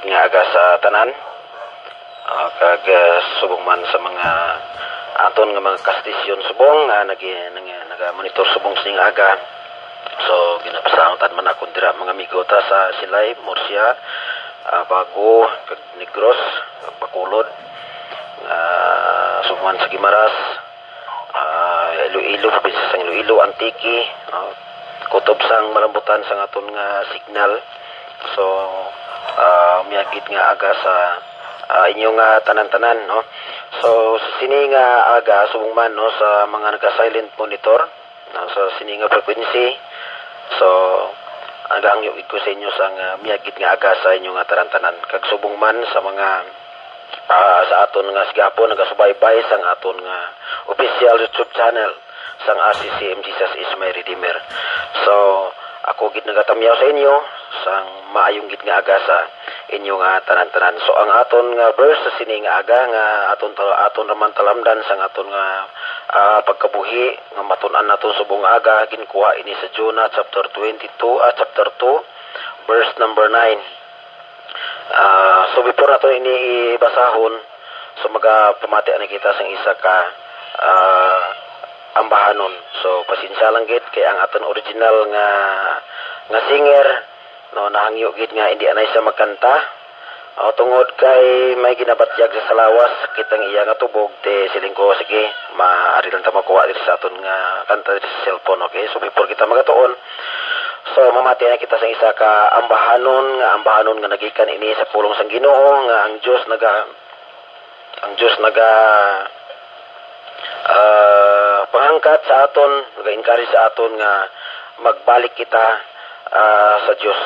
nga aga sa tanan. Kag subong man sa mga aton nga mga kastisyon subong nga naga-monitor subong sining aga. So ginapasahotan man akong dira mga amigo ta sa Silay, Murcia, Bago, kag Negros, Bacolod, subong sa Gimaras, Iloilo, probinsya sa Iloilo, Antique, kutob sang malambutan sa aton nga signal. So miyagit nga aga sa inyong tanan-tanan, no. So sini nga aga subong man, no, sa mga naka-silent monitor, no, sa sini nga frequency. So aga ang yung ko sa inyo sa miyagit nga aga sa inyong tanan-tanan, kag subong man sa mga sa aton nga sigapon nagasubaybay sang aton nga official YouTube channel sang RCCM Jesus is my Redeemer. So ako gid nagatamyaw sa inyo sang maayong gid nga aga sa inyo nga tanan-tanan. So ang aton nga verse sa sini nga aga nga aton naman talamdan sang aton nga pagkabuhi nga matun-an naton subong aga ginkuha ini sa Jonah chapter 2 verse number 9. So before nato ini ibasahon, so magapamati na kita sang isa ka ambahanon. So pasensya lang gid kay ang aton original nga singer, no, nahangyo gid nga hindi anay siya magkanta. Tungod kay may ginabatyag sa salawas kitang iya nga tubog te siling ko sige maaari lang ta makuha diri sa aton nga kanta diri sa cellphone, okay? So before kita magatuon, so mamati na kita sa isa ka ambahanon nga nagikan ini sa pulong sang Ginoo nga ang Dios naga pangangkat sa aton, naga-encourage sa aton nga magbalik kita sa Dios.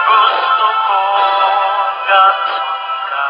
Gusto ko gat ka.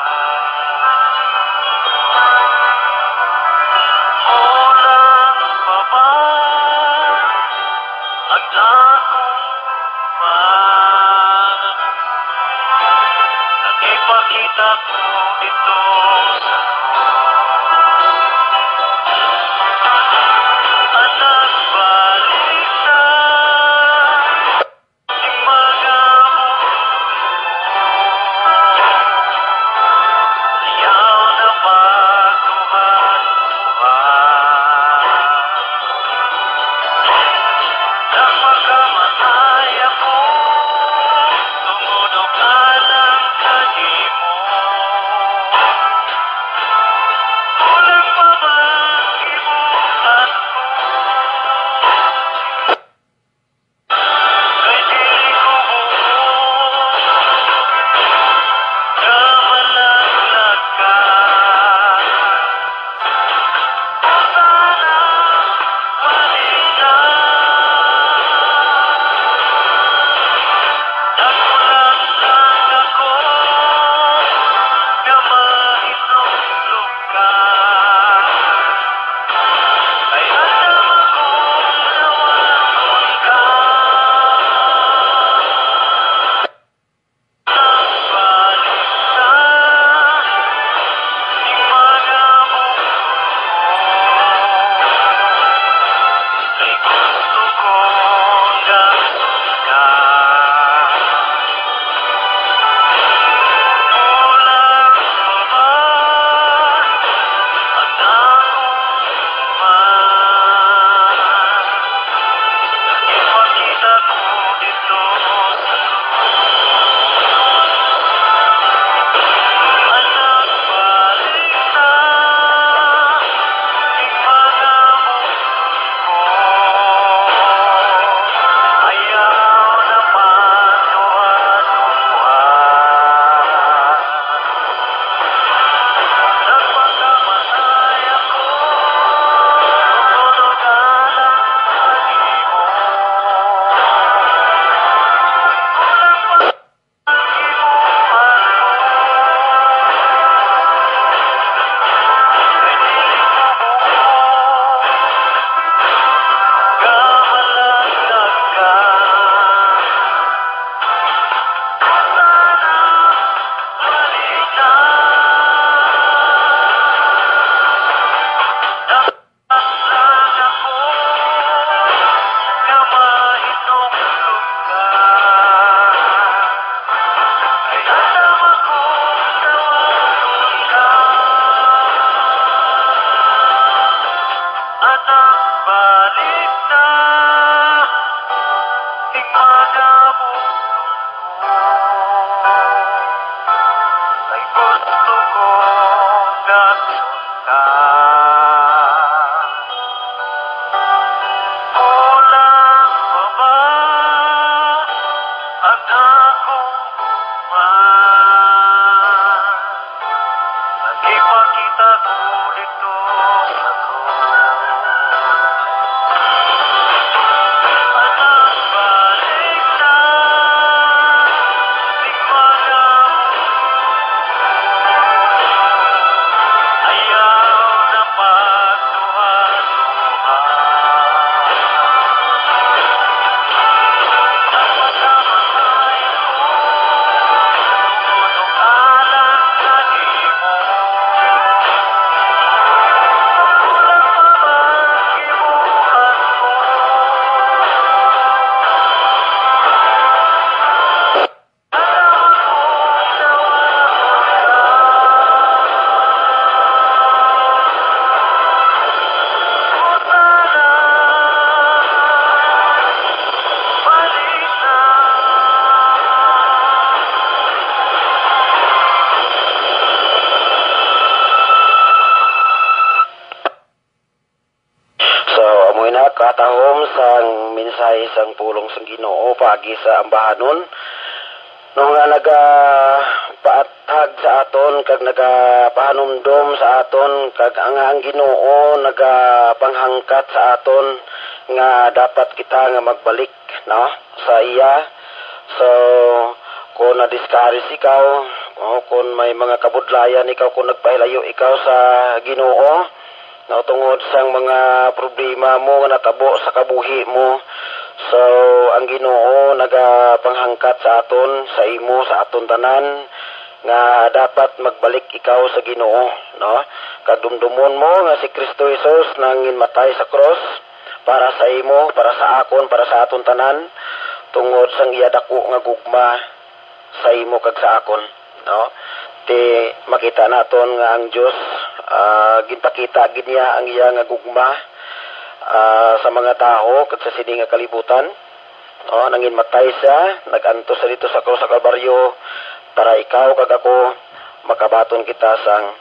balik na hikmana mo ay gusto ko nagsun ka. Walang baba at ako man nagipakita ko dito sa ko. Anak balik na hikmana ayaw na pagduha-duha. Napasama tayo tungkol alang sa imo. Walang mapagkibukan mo. Alam mo ginawa ko sana balik na. So, amoy na katahom sang mensahe sang pulong sang Ginoo pagi sa ambahanon. Nung nga paatag sa aton kag pahanumdom sa aton kag ang Ginoo panghangkat sa aton nga dapat kita nga magbalik no sa iya. So kung na-discourage ikaw, kung may mga kabudlayan ikaw, kung nagpahilayo ikaw sa Ginoo, no, tungod sang mga problema mo nga natabo sa kabuhi mo. So ang Ginoo panghangkat sa aton, sa imo, sa aton tanan nga dapat magbalik ikaw sa Ginoo, no? Kag dumdumon mo nga si Kristo Jesus nanginmatay sa cross para sa imo, para sa akon, para sa aton tanan, tungod sang iya dako nga gugma sa imo kag sa akon, no? Ti makita naton nga ang Dios ginpakita gid niya ang iya nga gugma sa mga tao ket sa sini nga kalibutan. No, nanginmatay siya, nagantos sa dito sa krus sa Kalbaryo para ikaw kag ako makabaton kita sang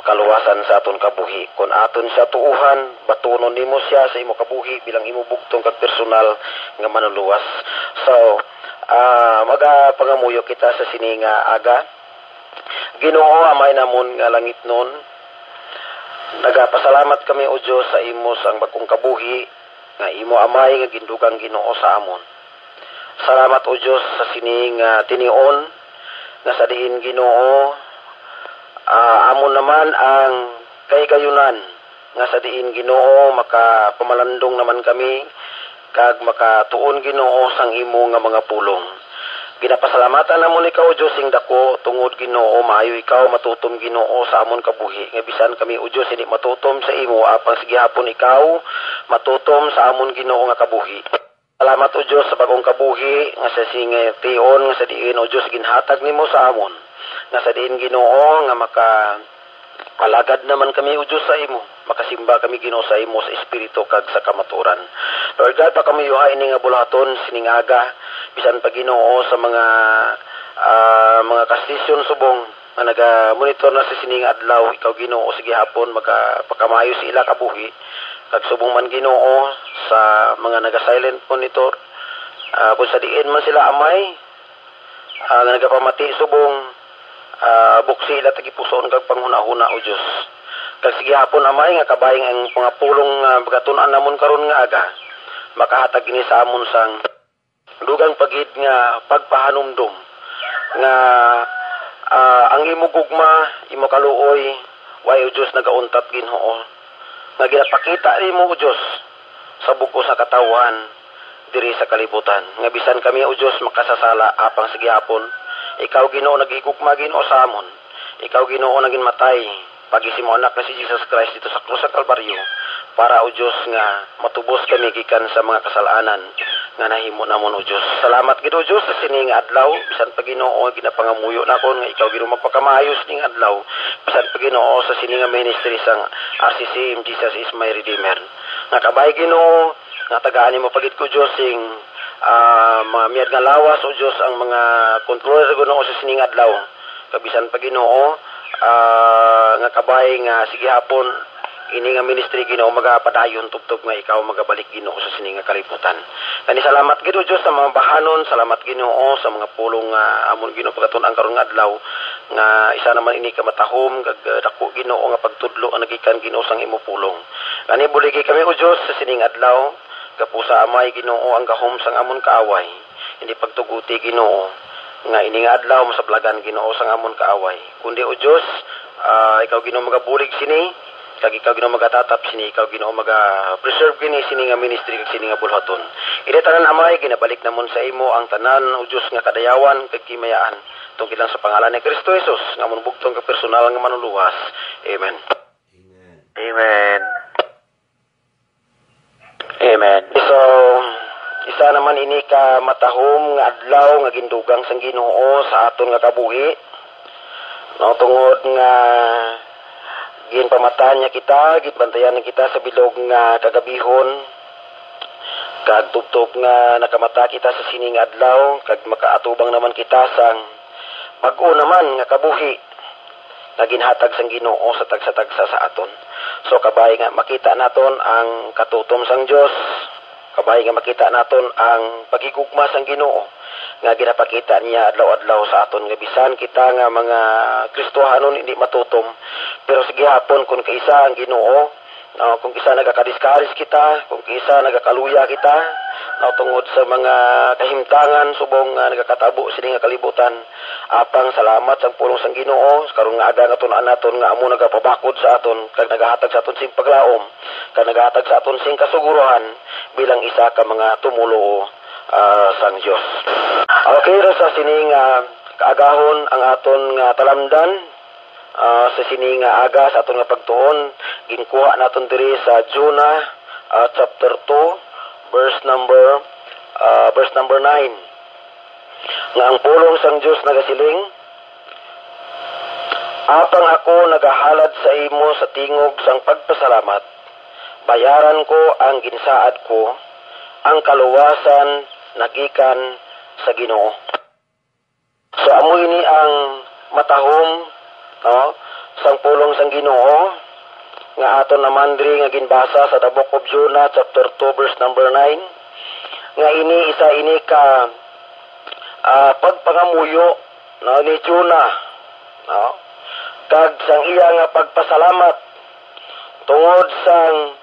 kaluwasan sa aton kabuhi. Kung aton siya tuuhan, batunon nimo siya sa imo kabuhi bilang imo bugtong kag personal nga manuluwas. So, magapangamuyo kita sa sini nga aga. Ginoo amay namon nga langit nun. Nagapasalamat kami o Dios sa imo sang bagong kabuhi nga imo amay nga gindugang Ginoo sa amon. Salamat o Dios sa sining tinion nga sa diin Ginoo amon naman ang kayunan nga sa diin Ginoo makapamalandong naman kami kag makatuon Ginoo sang imo nga mga pulong. Ginapasalamatan namon ikaw Dios sing dako tungod Ginoo maayo ikaw matutom Ginoo sa amon kabuhi nga bisan kami o Dios hindi matutom sa imo apang sige hapon ikaw matutom sa amon Ginoo nga kabuhi. Salamat o Dios sa bagong kabuhi nga sa tion nga sa diin o Dios ginhatag nimo sa amon nga sa diin Ginoo nga alagad naman kami o Diyos sa imo. Makasimba kami Ginoo sa imo sa espiritu kag sa kamatuoran. Lord God, pa kami yuhay ini nga bulaton sining aga bisan pa Ginoo sa mga kastisyon subong nga naga-monitor na sa sining adlaw. Ikaw Ginoo sige hapon magpakamayo sa ila kabuhi. Kag subong man Ginoo sa mga naga-silent monitor. Kung sa diin man sila amay nga nagapamati subong buksi ila tagipuson kag panghuna-huna o Dios. Kag sige hapon amay nga kabayeng ang mga pulong pagatunan namon karon nga aga. Makahatag ini sa amon sang dugang pagid nga pagpahanumdom nga ang imo gugma, imo kaluoy, way o Dios nagauntat Ginoo. Nga ginapakita nimo o Dios sa buko sa katawan diri sa kalibutan. Nga bisan kami o Dios makasasala apang sige hapon ikaw Ginoo nagigugma Ginoo sa amon. Ikaw Ginoo naging matay pagisi mo anak na si Jesus Christ dito sa krus sa Kalbaryo para o Dios nga matubos kami gikan sa mga kasalanan nga nahimo namon o Dios. Salamat gid o Dios sa sining adlaw bisan pa Ginoo ginapangamuyo nakon nga ikaw Ginoo magpakamayos ning adlaw bisan pa Ginoo sa sining ministry sang RCC Jesus is my Redeemer. Nga kabay Ginoo, nga tagaan mo pagit ko Dios sing mga miyad nga lawas o Dios ang mga kontroler Ginoo sa sining adlaw. Kabisan pa Ginoo, nga kabay nga sige hapon ini nga ministry Ginoo magapadayon tubtob nga ikaw magabalik Ginoo sa sining nga kalibutan. Kani salamat gid Dios sa mga bahanon, salamat Ginoo sa mga pulong nga amon Ginoo pagatuon karong adlaw nga isa naman ini ka matahom kag dako Ginoo nga pagtudlo ang nagikan Ginoo sang imo pulong. Kani buligi kami o Dios sa sining adlaw kapusa amay Ginoo ang gahom sang amon kaaway. Hindi pagtuguti Ginoo nga ini nga adlaw masablagan Ginoo sang amon kaaway. Kundi o Dios ikaw Ginoo magabulig sini kag ikaw Ginoo magatatap sini, ikaw Ginoo maga-preserve kini sini nga ministry kag sini nga bulhaton. Ide tanan amay ginabalik namon sa imo ang tanan o Dios nga kadayawan kag kimayaan tungkol lang sa pangalan ni Kristo Jesus nga amon bugtong ka personal nga manuluwas. Amen. Amen. Amen. So isa naman ini ka matahom nga adlaw nga gindugang sang Ginoo sa aton nga kabuhi. No tungod nga ginpamatahan niya kita, ginbantayan niya kita sa bilog nga kagabihon, kag tubtob nga nakamata kita sa sining adlaw, kag makaatubang naman kita sang bag-o naman nga kabuhi, nga ginhatag sang Ginoo sa tagsa-tagsa sa aton. So kabay nga makita naton ang katutom sang Dios, kabay nga makita naton ang pagigugma sang Ginoo, nga ginapakita niya adlaw-adlaw sa aton nga bisan kita nga mga Kristohanon hindi matutom pero sige hapon kung kaisa ang Ginoo kung isa nagakadiskaris kita kung isa nagakaluya kita tungod sa mga kahimtangan subong nagakatabo sini nga kalibutan apang salamat sa pulong sang Ginoo karon nga aga naton nga amo nagapabakod sa aton kag nagahatag sa aton sing paglaom kag nagahatag sa aton sing kasuguruhan bilang isa ka mga tumulo sang Dios. Okay, sa sining kaagahon ang aton nga talamdan sa sining aga sa aton nga pagtuon ginkuha naton diri sa Jonah chapter 2 verse number 9 nga ang pulong sang Dios nagasiling apang ako nagahalad sa imo sa tingog sang pagpasalamat bayaran ko ang ginsaad ko ang kaluwasan nagikan sa Ginoo. So amo ini ang matahom no sang pulong sang Ginoo nga aton naman diri nga ginbasa sa the book of Jonah chapter 2 verse number 9 nga ini isa ini ka pagpangamuyo no ni Jonah no kag sang iya nga pagpasalamat tungod sang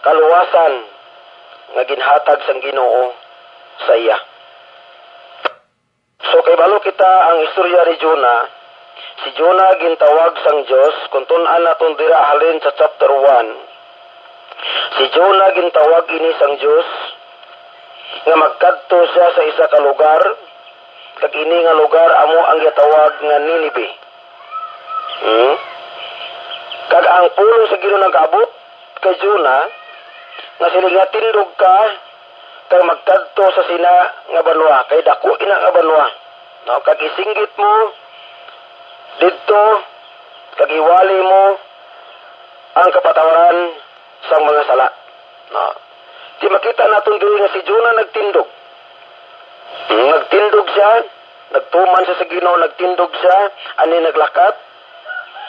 kaluwasan nga ginhatag sang Ginoo sa iya. So kay balo kita ang istorya ni Jonah. Si Jonah gintawag sang Dios kung tun-an naton dira halin sa chapter 1. Si Jonah gintawag ini sang Dios nga magkadto siya sa isa ka lugar kag ini nga lugar amo ang gitawag nga Ninive. Kag ang pulong sa Ginoo nag-abot kay Jonah nga sila nga tindog ka kag magkadto sa sina nga banwa kay dako ina nga banwa no kag isinggit mo didto kag iwali mo ang kapatawaran sang mga sala no di makita naton diri nga si Jonah nagtindog siya nagtuman siya sa Ginoo nagtindog siya ani naglakat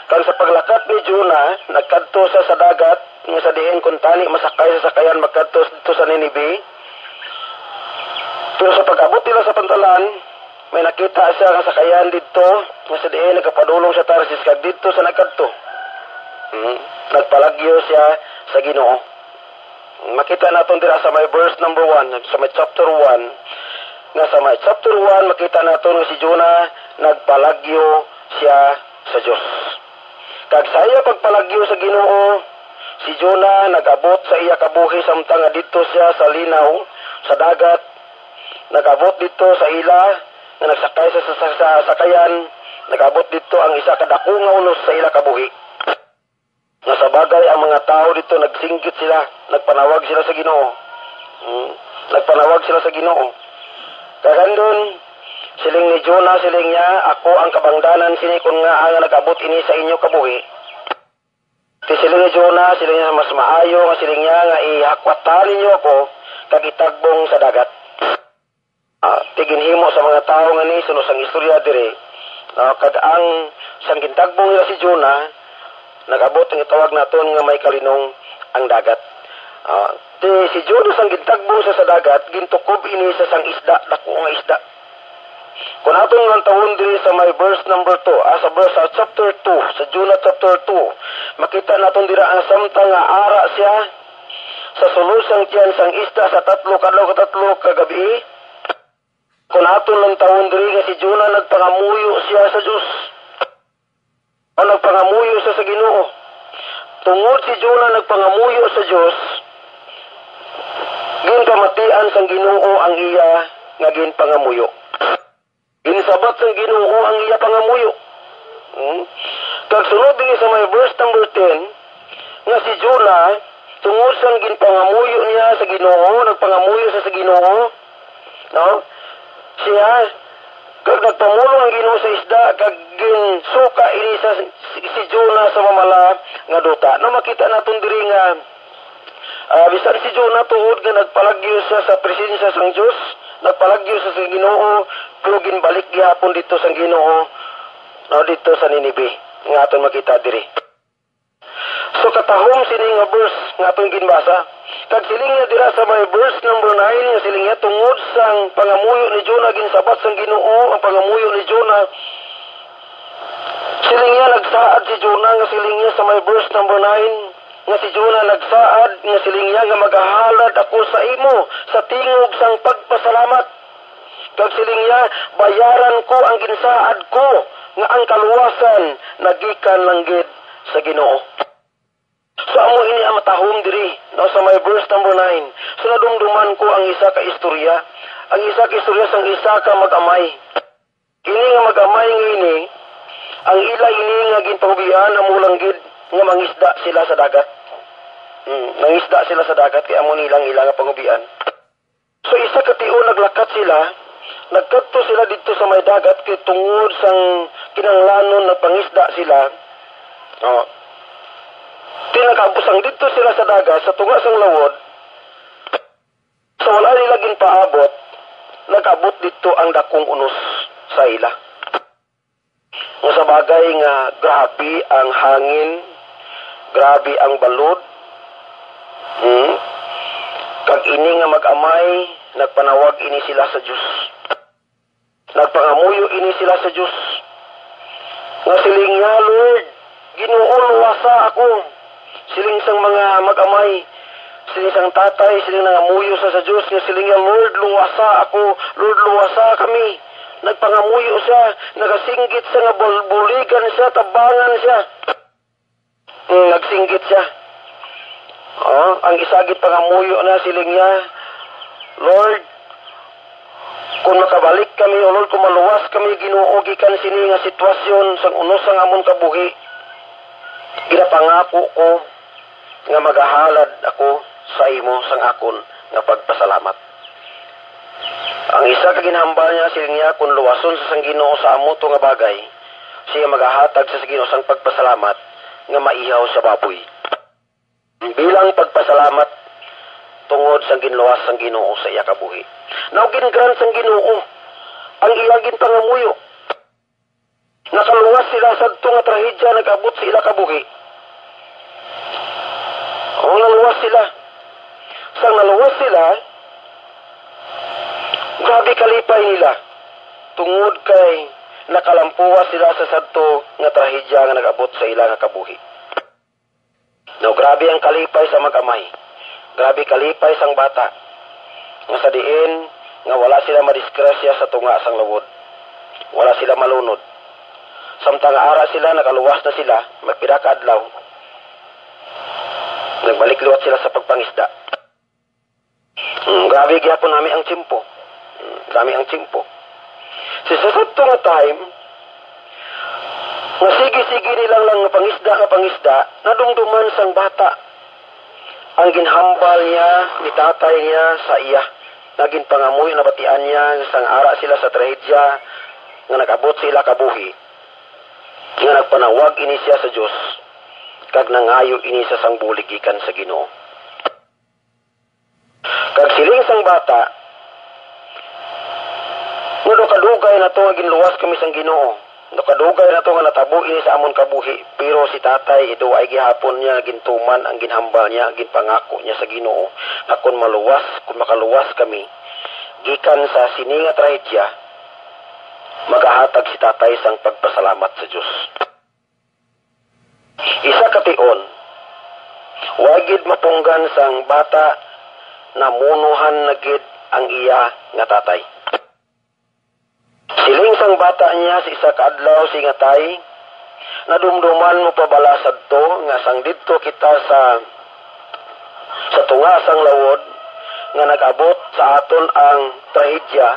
kag sa paglakat ni Jonah nagkadto siya sa dagat nga sa diin kun tani masakay sa sakayan magkadto dito sa Ninive. Pero sa pag-abot nila sa pantalan, may nakita siya nga sakayan dito, nga sa diin nagkapadulong sa Tarsis kag dito sa nagkadto. Nagpalagyo siya sa Ginoo. Makita naton dira sa may verse number 1, sa may chapter 1, nga sa may chapter 1 makita naton nga si Jonah nagpalagyo siya sa Dios. Kag sa iya pagpalagyo sa Ginoo, si Jonah nag-abot sa iya kabuhi samtang dito siya sa linaw sa dagat. Nag-abot dito sa ila nga nagsakay sa sakayan, nag-abot dito ang isa ka dako nga unos sa ila kabuhi. Nga sa bagay ang mga tao dito nagsinggit sila, nagpanawag sila sa Ginoo. Nagpanawag sila sa Ginoo. Kagandon siling ni Jonah siling niya ako ang kabangdanan sini kun nga ang nag-abot ini sa inyo kabuhi. Ti siling ni Jonah, siling niya mas maayo, nga siling niya nga ihakwatan ninyo ako, kag itagbong sa dagat. Tiginhimo sa mga tao nga ni, sunod sang istorya dire. Kag ang sang gintagbong nila si Jonah, nag-abot ang itawag naton nga may kalinong ang dagat. Si Jonah sang gintagbong sa dagat, gintukob ini sa sang isda, dako nga isda. Kung atong nga tawon diri sa may verse number 2, sa verse sa chapter 2, sa Jonah chapter 2, makita naton dira ang samtang nga ara siya sa sulod sang tiyan sang isda sa tatlo kagabi. Kung aton lang tawon diri nga si Jonah nagpangamuyo siya sa Dios. O nagpangamuyo siya sa Ginoo. Tungod si Jonah nagpangamuyo sa Dios, ginpamatian sang Ginoo ang iya nga ginpangamuyo. Ginsabat sang Ginoo ang iya pangamuyo. Kag sunod din sa may verse number 10, nga si Jonah tungod sang ginpangamuyo niya sa Ginoo, nagpangamuyo siya sa Ginoo, no? Siya kag nagpamulong ang Ginoo sa isda kag ginsuka ini sa si Jonah sa mamala nga duta. No, makita naton diri nga bisan si Jonah tuod nga nagpalagyo siya sa presensya sang Dios, nagpalagyo siya sa Ginoo, pero ginbalik gihapon dito sa Ginoo, no, dito sa Ninibe nga aton makita diri. So katahom sini nga verse nga aton ginbasa. Kag siling niya dira sa may verse number 9, nga siling niya tungod sang pangamuyo ni Jonah ginsabat sang Ginoo ang pangamuyo ni Jonah. Siling niya nagsaad si Jonah nga siling niya sa may verse number 9 nga si Jonah nagsaad nga siling niya nga magahalad ako sa imo sa tingog sang pagpasalamat. Kag siling niya bayaran ko ang ginsaad ko nga ang kaluwasan nagikan langgit sa Ginoo. So amo ini ang matahom diri, no, sa may verse number 9. So nadumduman ko ang isa ka istorya. Ang isa ka istorya sang isa ka mag-amay. Kini nga mag-amay ngini, ang ila ini nga ginpahubian amo langgit nga mangisda sila sa dagat. Nangisda sila sa dagat kay amo nilang ila nga pangubian. So isa ka tiyo naglakat sila, nagkadto sila didto sa may dagat kay tungod sang kinanglanon nagpangisda sila. Tinagabusang dito sila sa dagat, sa tunga sang lawod. So wala nila ginpaabot, nagabot dito ang dakong unos sa ila. Nga sa bagay nga grabe ang hangin, grabe ang balod. Kag ini nga mag-amay, nagpanawag ini sila sa Dios. Nagpangamuyo ini sila sa Dios. Nga siling nga, Lord, Ginoo luwasa ako. Siling sang mga mag-amay, siling sang tatay, siling nangamuyo sa Diyos, nga siling nga, Lord, luwasa ako, Lord, luwasa kami. Nagpangamuyo siya, nagasinggit siya, nga buligan siya, tabangan siya. Nagsinggit siya. Ang isagit pangamuyo na siling niya, Lord, kung makabalik kami, o Lord, kung maluwas kami, ginuogi kan sini nga sitwasyon sang unos sang amon kabuhi, ginapangako ko nga magahalad ako sa imo sang akon nga pagpasalamat. Ang isa ka ginhambal niya siling niya kung luwason sa sang Ginoo sa amo to nga bagay, siya magahatag sa Ginoo sang pagpasalamat nga maihaw sa baboy. Bilang pagpasalamat tungod sang ginluwas sang Ginoo sa iya kabuhi. Now gingran sang Ginoo ang iya ginpangamuyo. Nakaluwas sila sa nga trahedya, nag-abot sa ila kabuhi. Naluwas sila. Sang naluwas sila, grabe kalipay nila. Tungod kay nakalampuwa sila sa sadto nga trahedya nga nag-abot sa ila nga kabuhi. No, grabe ang kalipay sa mag-amay. Grabe kalipay sang bata. Nga sa diin, nga wala sila madiskrasya sa tunga sang lawod. Wala sila malunod. Samtang ara sila, nakaluwas na sila, magpira ka adlaw. Nagbalik liwat sila sa pagpangisda. Grabe gyapon nami ang tsimpo. Dami ang tsimpo. Sa sakto nga time, nga sige-sige nilang lang nga pangisda, nadumduman sang bata. Ang ginhambal niya, ni tatay niya sa iya. Naging pangamoy na batian niya, sang ara sila sa trahedya, nga nag-abot sila kabuhi. Nga nagpanawag ini siya sa Diyos. kag nangayo ini sa sangbulig gikan sa Ginoo. Kag siling sang bata, no kadugay na to nga ginluwas kami sang Ginoo. No kadugay na to nga natabo ini sa amon kabuhi, pero si tatay ido ay gihapon niya gintuman ang ginhambal niya, ginpangako niya sa Ginoo na kung makaluwas kami gikan sa sini nga trahedya, magahatag si tatay sang pagpasalamat sa Dios. Isa kation, wagid mapunggan sang bata na munuhan na gid ang iya nga tatay. Siling sang bata niya sa isa kaadlaw si nga tay, nadumduman mo pabalasad to nga sang didto kita sa tunga sang lawod nga nag-abot sa aton ang trahedya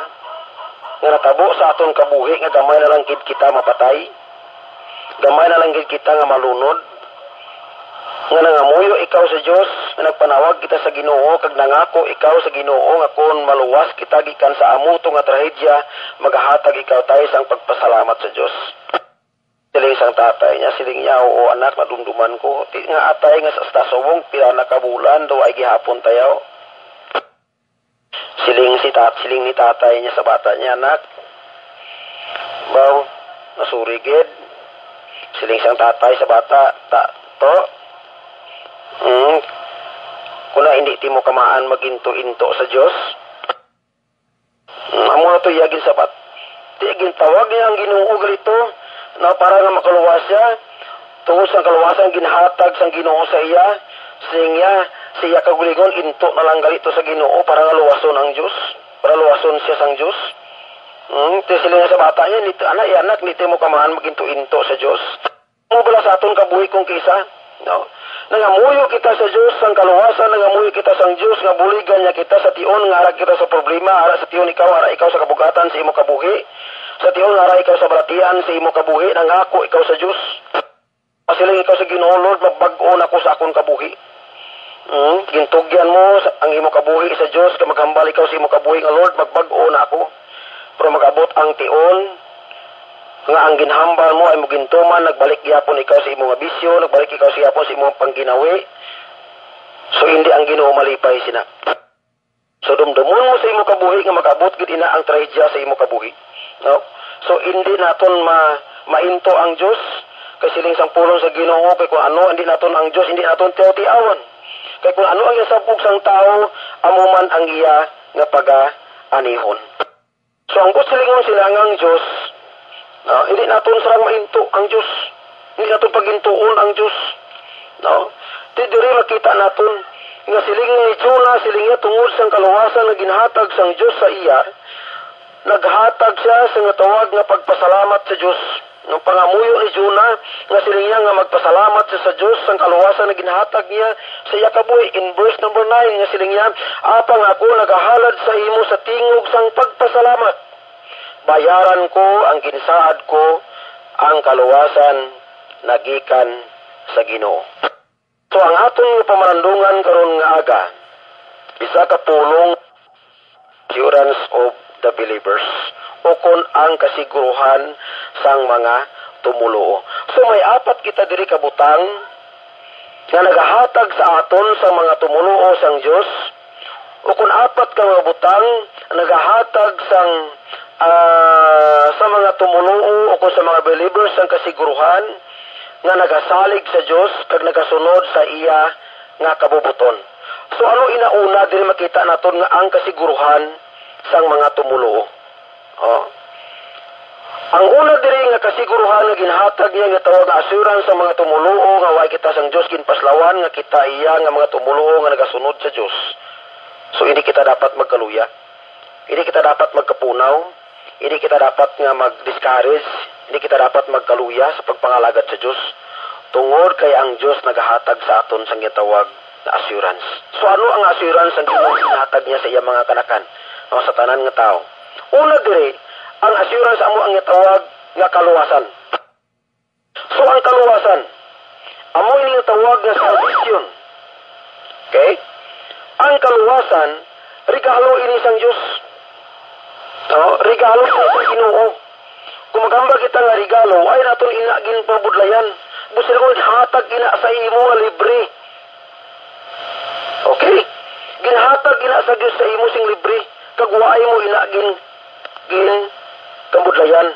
nga natabo sa aton kabuhi nga gamay na lang gid kita mapatay, gamay na lang gid kita nga malunod, nga nangamuyo ikaw sa Dios nga nagpanawag kita sa Ginoo kag nangako ikaw sa Ginoo nga kun maluwas kita gikan sa amo to nga trahedya, magahatag ikaw tayo sang pagpasalamat sa Dios. Siling sang tatay niya, siling niya, oo anak, nadumduman ko. Nga atay nga sa stasowong, pila na kabulan, daw ay gihapon tayo. Siling ni tatay niya sa bata niya, anak, baw, nasurigid. Siling sang tatay sa bata, kuna hindi ti mo kamaan maginto-into sa Dios. Amo na to yagin sabat. Ti gintawag niya ang Ginoo galito na para nga makaluwas siya. Tungod sa kaluwasan ginhatag sang Ginoo sa iya, siya kaguligon into na lang galito sa Ginoo para nga luwason ang Dios, para luwason siya sang Dios. Ti sila sa bata niya, nito anak nito mo kamaan maginto-into sa Dios. Mo bala sa aton kabuhi kung kisa, no? Nangamuyo kita sa Dios sang kaluwasan, nangamuyo kita sang Dios nga buligan niya kita sa tion nga ara kita sa problema, ara sa tion ara ikaw sa kabugatan sa imo kabuhi, sa tion ara ikaw sa balatian sa imo kabuhi, nangako ikaw sa Dios. Pasiling ikaw sa Ginoo, Lord, magbag-o nako sa akon kabuhi. Gintugyan mo ang imo kabuhi sa Dios, ka maghambal ikaw sa imo kabuhi nga Lord, magbag-o na ako. Pero magabot ang tion nga ang ginhambal mo ay mugintuman, nagbalik gyapon ikaw sa imong bisyo, nagbalik ikaw sa gyapon sa imong pangginawi. So hindi ang Ginoo malipay sina. So dumdumon mo sa imong kabuhi nga magabot gid ina ang trahedya sa imong kabuhi. No? So hindi naton mainto ang Dios kay siling sang pulong sa Ginoo, kay kung ano hindi naton ang Dios, hindi naton tiyaw-tiawan. Kay kung ano ang isabog sang tao, amo man ang iya nga paga-anihon. So ang silingon silangang Dios, hindi naton sarang mainto ang Diyos. Hindi naton pagintuon ang Diyos. No? Di diri makita naton nga siling ni Jonah, siling niya tungod sang kaluwasan na ginhatag sang Diyos sa iya, naghatag siya sa nga tawag nga pagpasalamat sa Diyos. Nung pangamuyo ni Jonah, nga siling niya nga magpasalamat siya sa Diyos sang kaluwasan na ginhatag niya sa iya kabuhi. In verse number 9, nga siling niya, apang ako nagahalad sa imo sa tingog sang pagpasalamat. Bayaran ko ang ginsaad ko, ang kaluwasan nagikan sa Ginoo. So ang aton pamarandungan karon nga aga, isa ka pulong assurance of the believers, o kon ang kasiguruhan sang mga tumulo. So may apat kita diri kabutang nga nagahatag sa aton sa mga tumulo sang Dios, o kon apat ka mga butang nagahatag sang sa mga tumunuo o kung sa mga believers ang kasiguruhan nga nagasalig sa Dios kag nagasunod sa iya nga kabubuton. So ano inauna diri makita naton nga ang kasiguruhan sang mga tumunuo? Ang una diri nga kasiguruhan nga ginhatag niya nga tawag nga assurance sa mga tumunuo nga way kita sang Dios ginpaslawan nga kita iya nga mga tumunuo nga nagasunod sa Dios. So hindi kita dapat magkaluya. Hindi kita dapat magkapunaw. Hindi kita dapat nga mag-discourage, hindi kita dapat magkaluya sa pagpangalagad sa Diyos. Tungod kay ang Diyos nagahatag sa aton sang gitawag na assurance. So ano ang assurance ang ginahatag niya sa iya mga kanakan? O sa tanan nga tao. Una dire, ang assurance amo ang gitawag nga kaluwasan. So ang kaluwasan, amo ini gitawag nga salvation. Okay? Ang kaluwasan, regalo ini sang Diyos. Regalo sa Ginoo. Kung magamba kita nga regalo, ay naton inagin pabudlayan. busilgon hatag ina sa imo nga libre. Okay? Ginhatag ina sa Dios sa imo sing libre. Kag waay mo ina gin kabudlayan.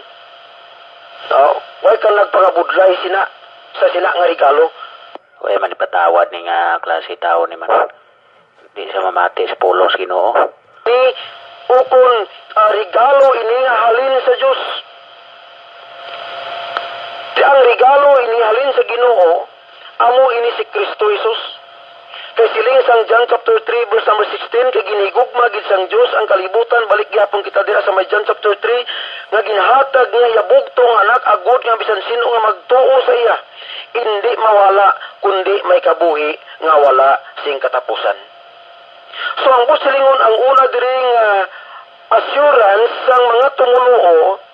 Way ka nagpangabudlay sa sina nga regalo. Way man ipatawad ni nga klase tao ni man. Di sa mamati sa pulong sa Ginoo. Ni ukon regalo ini nga halin sa Dios. Di ang regalo ini halin sa Ginoo, amo ini si Kristo Jesus. Kay siling sang John chapter 3 verse number 16 kay ginigugma gid sang Dios ang kalibutan balik gyapon kita dira sa may John chapter 3 nga ginhatag niya yabugto nga anak agud nga bisan sino nga magtuo sa iya hindi mawala kundi may kabuhi nga wala sing katapusan. So ang busilingon ang una diri nga assurance sang mga tumunuo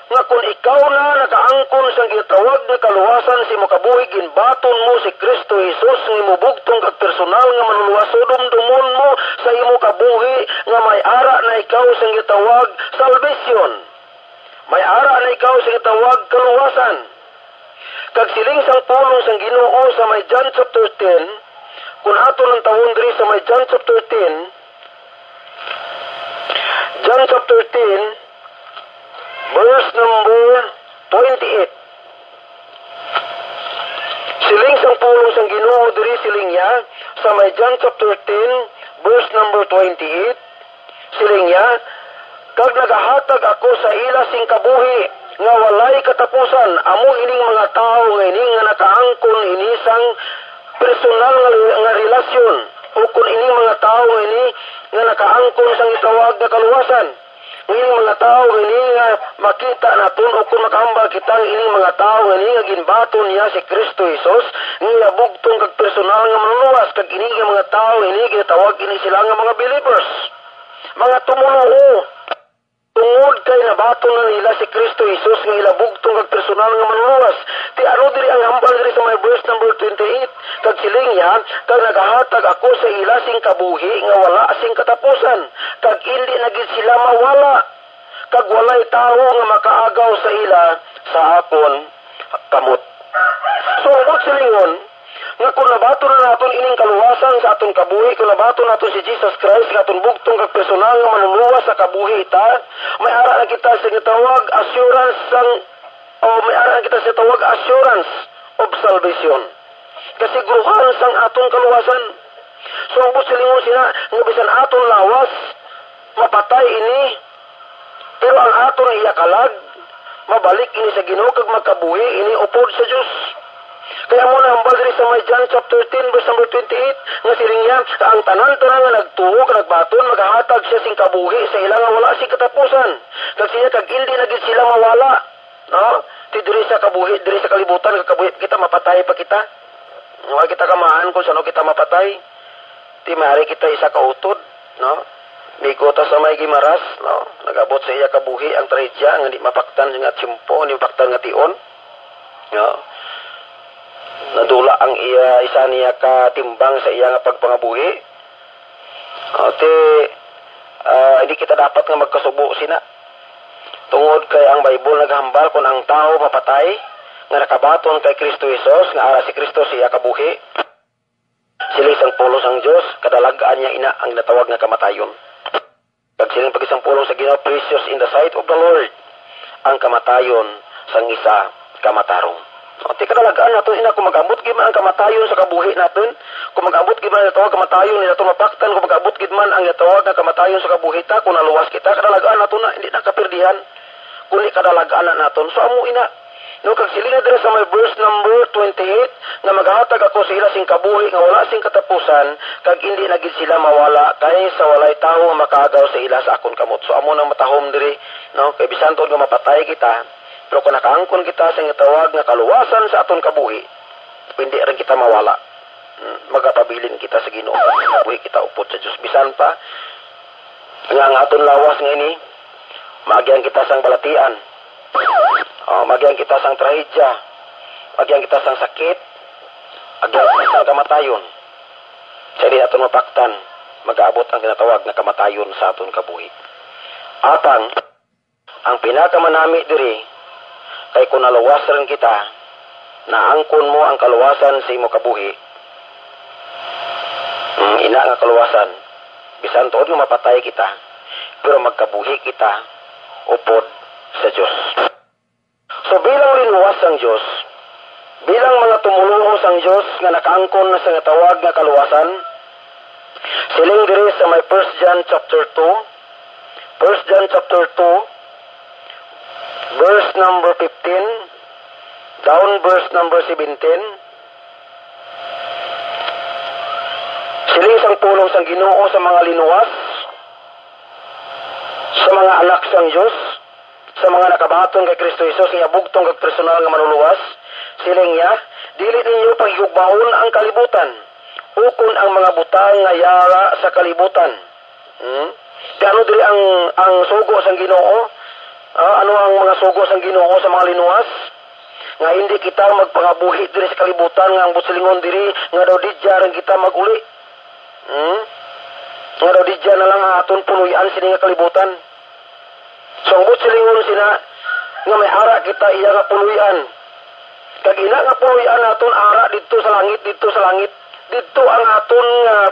nga kung ikaw na nakaangkon sang gitawag nga kaluwasan si makabuhi ginbaton mo si Kristo Jesus nga imubugtong kag personal nga manuluwas dumdumon mo sa imo kabuhi nga may ara na ikaw sang gitawag salvation. May ara na ikaw sang gitawag kaluwasan. Kag siling sang pulong sang Ginoo sa may John chapter 10 kung ato ng tawon diri sa may John chapter 10 verse number 28. Siling sang pulong sang Ginoo diri siling niya sa may John chapter 10 verse number 28. Siling niya, kag nagahatag ako sa ila sing kabuhi nga walay katapusan amo ining mga tao nga ining nga nakaangkon inisang personal nga relasyon o kung ining mga tao ini nga nakaangkon sang itawag na kaluwasan. Ining mga tao ini nga makita naton o kung makahambal kita ining mga tao ini nga ginbaton niya si Kristo Jesus nga bugtong kag personal nga manluwas kag ining mga tao ini ginatawag ini sila nga mga believers. Mga tumunuo tungod kay nabaton na nila si Kristo Jesus nga ilabugtong kag personal nga manluwas. Ti ano diri ang hambal diri sa may verse number 28 kag siling niya kag nagahatag ako sa ila sing kabuhi nga wala sing katapusan kag hindi na gid sila mawala kag walay tawo nga makaagaw sa ila sa akon kamot. So ug silingon nga kung nabato na naton ining kaluwasan sa aton kabuhi, kung nabato naton si Jesus Christ nga aton bugtong kag personal nga manuluwas sa kabuhi ita, may ara na kita sa gitawag assurance sang may ara na kita sa tawag assurance of salvation. Kasiguruhan sang aton kaluwasan. So ang busilingon sina nga bisan aton lawas mapatay ini pero ang aton iyakalag mabalik ini sa Ginoo kag magkabuhi ini upod sa Dios. Kaya mo na hambal diri sa may John chapter 10 verse number 28 nga siling niya ang tanan-tanan nga nagtuo kag nagbaton magahatag siya sing kabuhi sa ila nga wala sing katapusan. Kag siya kag hindi na gid sila mawala. No? Ti diri sa kabuhi, diri sa kalibutan kag kabuhi kita mapatay pa kita. Wa kita kamaan kung sano kita mapatay. Ti mari kita isa ka utod, no? Migota sa may gimaras, no? Nagabot sa iya kabuhi ang trahedya nga di mapaktan nga tsimpo, di mapaktan nga tion. No? Nadula ang iya isa niya ka timbang sa iya nga pagpangabuhi. Hindi kita dapat nga magkasubo sina. Tungod kay ang Bible naghambal kung ang tao mapatay nga nakabaton kay Kristo Jesus nga ara si Kristo siya kabuhi. Siling sang pulos ang Dios kadalagaan niya ina ang natawag nga kamatayon. Pag siling pagisang pulong sa Ginoo precious in the sight of the Lord ang kamatayon sang isa kamatarong. Ati kadalagaan natin ina kung mag-abot gid man ang kamatayon sa kabuhi natin, kung mag-abot gid man ang tawag kamatayon ni nato mapaktan, kung mag-abot gid man ang tawag nga kamatayon sa kabuhi ta, kung naluwas kita kadalagaan nato na hindi na kapirdihan. Kundi kadalagaan naton. So amo ina no kag silinga dira sa may verse number 28 nga maghatag ako sa ila sing kabuhi nga wala sing katapusan kag hindi na gid sila mawala kay sa walay tawo makaagaw sa ila sa akon kamot. So amo nang matahom diri no kay bisan tod nga mapatay kita pero kung nakaangkon kita sa tawag nga kaluwasan sa aton kabuhi hindi rin kita mawala. Magapabilin kita sa Ginoo kabuhi kita upod sa Dios bisan pa nga ang aton lawas nga ini magyan kita sang balatian. Magyan kita sang trahedya. Magyan kita sang sakit. Magyan kita sang kamatayon. Sa di aton mapaktan, mag-aabot ang tinatawag na kamatayon sa aton kabuhi. Atang, ang pinakamanami diri, kay kung naluwas rin kita, naangkon mo ang kaluwasan sa imo kabuhi. Ina nga kaluwasan, bisan tuod nga mapatay kita, pero magkabuhi kita upod sa Dios. So bilang linuwas ang Dios, bilang mga tumuluhos ang Dios nga nakaangkon na sa tawag nga kaluwasan, siling diri sa may 1 John chapter 2, 1 John chapter 2, verse number 15, down verse number 17, siling sang pulong sang Ginoo sa mga linuwas, sa mga anak sang Dios, sa mga nakabaton kay Kristo Jesus nga bugtong kag personal nga manuluwas, siling niya, dili ninyo paghigugmaon ang kalibutan, ukon ang mga butang nga yara sa kalibutan. Kano dili ang sugo sang Ginoo? Ano ang mga sugo sang Ginoo sa mga linuwas? Nga hindi kita magpangabuhi diri sa kalibutan, nga ang busilingon diri nga daw didya rin kita maguli. Nga daw didya na lang aton punuyan sini nga kalibutan. So ang busilingon sina nga may ara kita iya nga punuyan. Kag ina nga punuyan naton ara didto sa langit, didto sa langit. Didto ang aton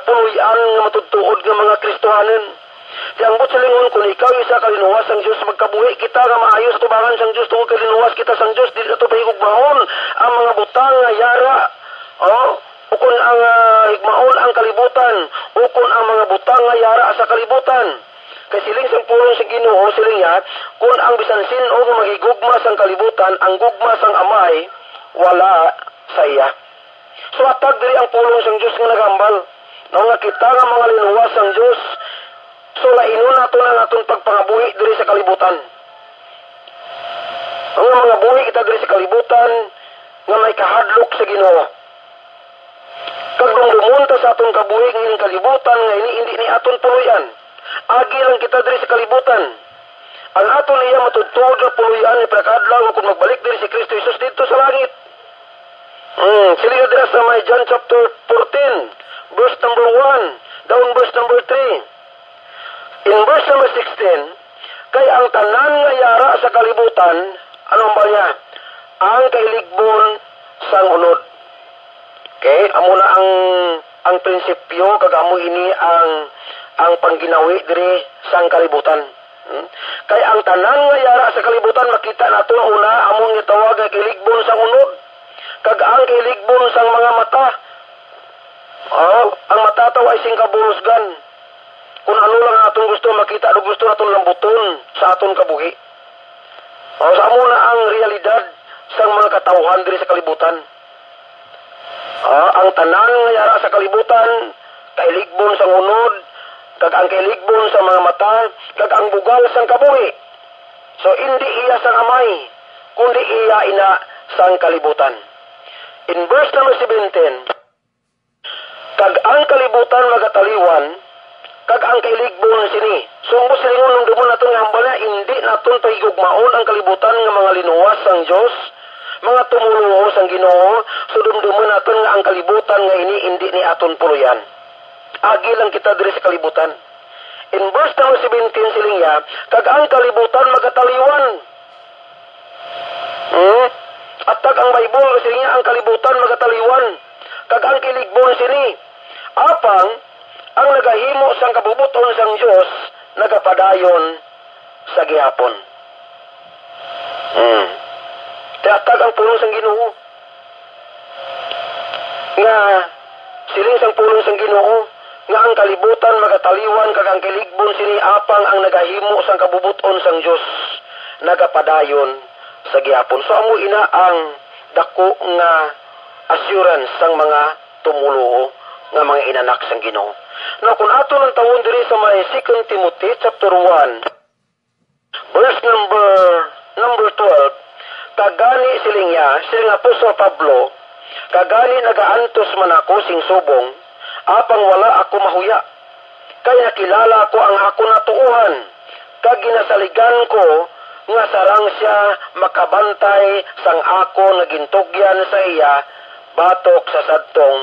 punuyan nga matudtuod nga mga Kristohanen. Di ang busilingon kung ikaw isa kalinuwas sang Dios, magkabuhi kita nga maayo sa tubangan sang Dios, tungod kalinuwas kita sang Dios, dili ato pahigugmaon ang mga butang nga yara. Ukon ang higmaon ang kalibutan, ukon ang mga butang nga yara sa kalibutan. Kay siling sang pulong sa Ginoo, siling niya, kung ang bisan sin-o nga maghigugma sang kalibutan, ang gugma sang amay wala sa iya. So atag diri ang pulong sang Dios nga nagambal. Nga kita nga mga linuwas sang Dios, so lainon nato na naton pagpangabuhi diri sa kalibutan. Ang mga buhi kita diri sa kalibutan nga may kahadlok sa Ginoo. Kag dumunta sa aton kabuhi ng kalibutan nga hindi ni aton puluyan. Agi lang kita diri sa kalibutan. Ang aton niya matutod na puluyan ni prakadlaw kung magbalik diri si Kristo Jesus dito sa langit. Sila dira sa may John chapter 14, verse number 1, down verse number 3. In verse number 16, kay ang tanan nga yara sa kalibutan, anong ba niya? Ang kailigbon sang unod. Okay, amo na ang prinsipyo kag amo ini ang pangginawi diri sang kalibutan. Kay ang tanan nga yara sa kalibutan makita nato una among gitawag nga kailigbon sang unod. Kag ang kailigbon sang mga mata. Ang mata taw ay sing kabulosgan. Kung ano lang atong gusto makita, o gusto naton lambuton sa aton kabuhi. Sa amo na ang realidad sang mga katawhan diri sa kalibutan. Ang tanan nga yara sa kalibutan, kailigbon sang unod, kag ang kailigbon sa mga mata, kag ang bugal sang kabuhi. So hindi iya sang amay, kundi iya ina sang kalibutan. In verse number 17, kag ang kalibutan magataliwan, kag ang kailigbon sini. So ang busilingon nung dumon naton nga hambala, hindi naton pahigugmaon ang kalibutan nga mga linuwas sang Dios, mga tumuluhos ang Ginoo. So dumdumon naton nga ang kalibutan nga ini hindi ni aton puluyan. Agi lang kita diri sa kalibutan. In verse number 17 siling ya, kag ang kalibutan magataliwan. At tag ang Bible siling niya, ang kalibutan magataliwan. Kag ang kiligbon sini. Apang ang nagahimo sang kabubuton sang Dios nagapadayon sa gihapon. Tatag ang pulong sang Ginoo. Nga siling sang pulong sang Ginoo nga ang kalibutan magataliwan kag ang kiligbon sini apang ang nagahimo sang kabubuton sang Dios nagapadayon sa gihapon. So amo ina ang dako nga assurance sang mga tumuluo nga mga inanak sang Ginoo. Now kung ato ng tawon diri sa may 2 Timothy chapter 1 verse number 12, kagani siling niya, siling Apostol Pablo, kagani nagaantos man ako sing subong, apang wala ako mahuya. Kaya nakilala ko ang ako natuuhan, kag ginasaligan ko nga sarang siya makabantay sang ako nagintugyan sa iya batok sa sadtong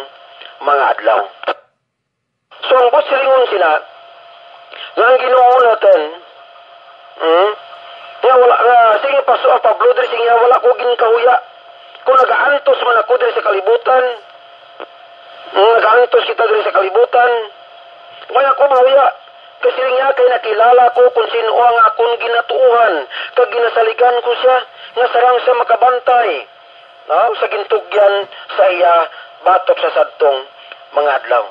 mga adlaw. So ang busilingon sila nga ang Ginoo natin, nga wala nga sige Pablo diri siya wala ko ginkahuya. Kung nagaantos man ako diri sa kalibutan, nagaantos kita diri sa kalibutan, wala ko mauya. Kasi nga kay nakilala ko kung sino ang akong ginatuuhan, kag ginasaligan ko siya, nga sarang siya makabantay. No? Sa gintugyan sa iya, batok sa sadtong mga adlaw.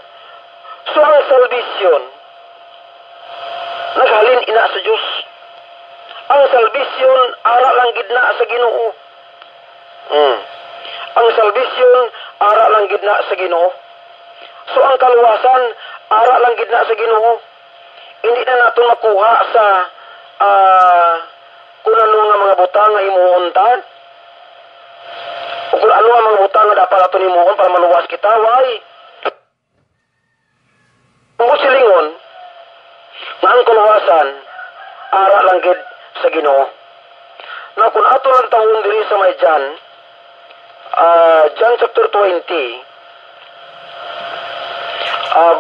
So ang salvation, naghalin ina sa Diyos. Ang salvation, ara lang gidna sa Ginoo. Ang salvation, ara lang gidna sa Ginoo. So ang kaluwasan, ara lang gidna sa Ginoo. Hindi na natin makuha sa kung ano nga mga butang nga imuhon ta. O kung ano nga mga butang nga dapat natin imuhon para maluwas kita. Why? Kung silingon, nga ang kaluwasan, ara lang gid sa Ginoo. Na kung ato lang tawon diri sa may John chapter 20,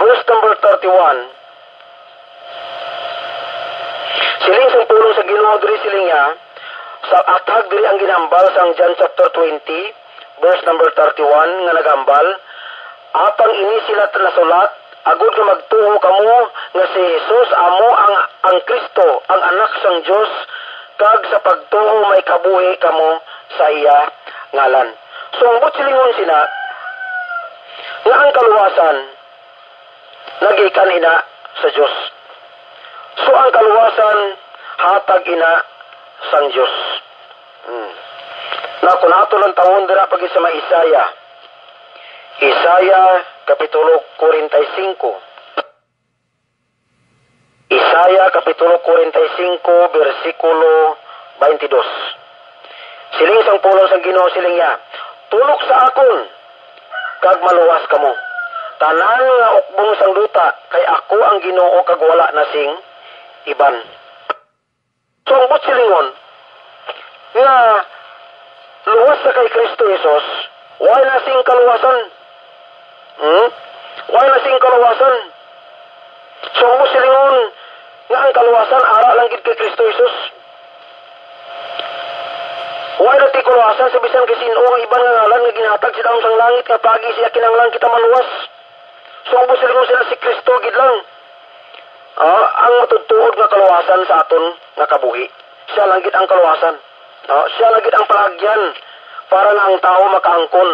verse number 31, siling sang pulong sa Ginoo diri siling niya, sa atag diri ang ginambal sang John chapter 20, verse number 31, nga nagambal, apang ini sila nasulat, agud nga magtuo kamo nga si Jesus amo ang Kristo, ang anak sang Dios, kag sa pagtuo may kabuhi kamo sa iya ngalan. So ang silingon sina nga ang kaluwasan nagikan ina sa Dios. So ang kaluwasan hatag ina sang Dios. Na kung ato lang tawon dira pag sa Isaya. Isaya kapitulo 45. Isaya kapitulo 45 bersikulo 22. Siling sang pulong sang Ginoo siling niya, tulok sa akon kag maluwas kamo. Tanan nga ukbong sang duta kay ako ang Ginoo kag wala na sing iban. So ang silingon nga luwas sa kay Kristo Jesus, why na sing kaluwasan? Why na sing kaluwasan? So ang silingon nga ang kaluwasan ara lang gid kay Kristo Jesus. Why na ti kaluwasan sa bisan kay sino ang iban nga ngalan nga ginhatag sa daong sang langit nga pagi siya kinanglan kita maluwas. So ang silingon sila si Kristo gid lang. Ang matuttuod nga kaluwasan sa aton nga kabuhi. Siya lang gid ang kaluwasan. Siya lang gid ang palagyan para nga ang tao makaangkon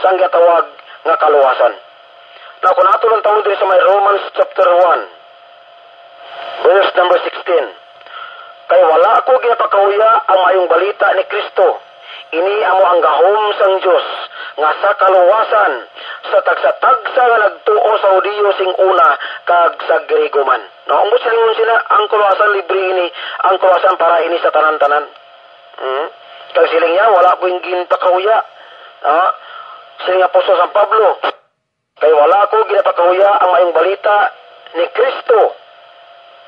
sa gatawag nga kaluwasan. Now, kung ato lang tawon diri sa may Romans chapter 1, verse number 16. Kay wala ako ginapakahuya ang mayong balita ni Kristo. Ini amo ang gahom sang Dios nga sa kaluwasan sa tagsa-tagsa nga nagtuo sa Hudiyo sing una kag sa Griego man. No, ang silingon sila ang kaluwasan libre ini, ang kaluwasan para ini sa tanan-tanan. Kag siling niya wala po yung ginapakahuya. Siling Apostol San Pablo, kay wala ko ginapakahuya ang mayong balita ni Kristo.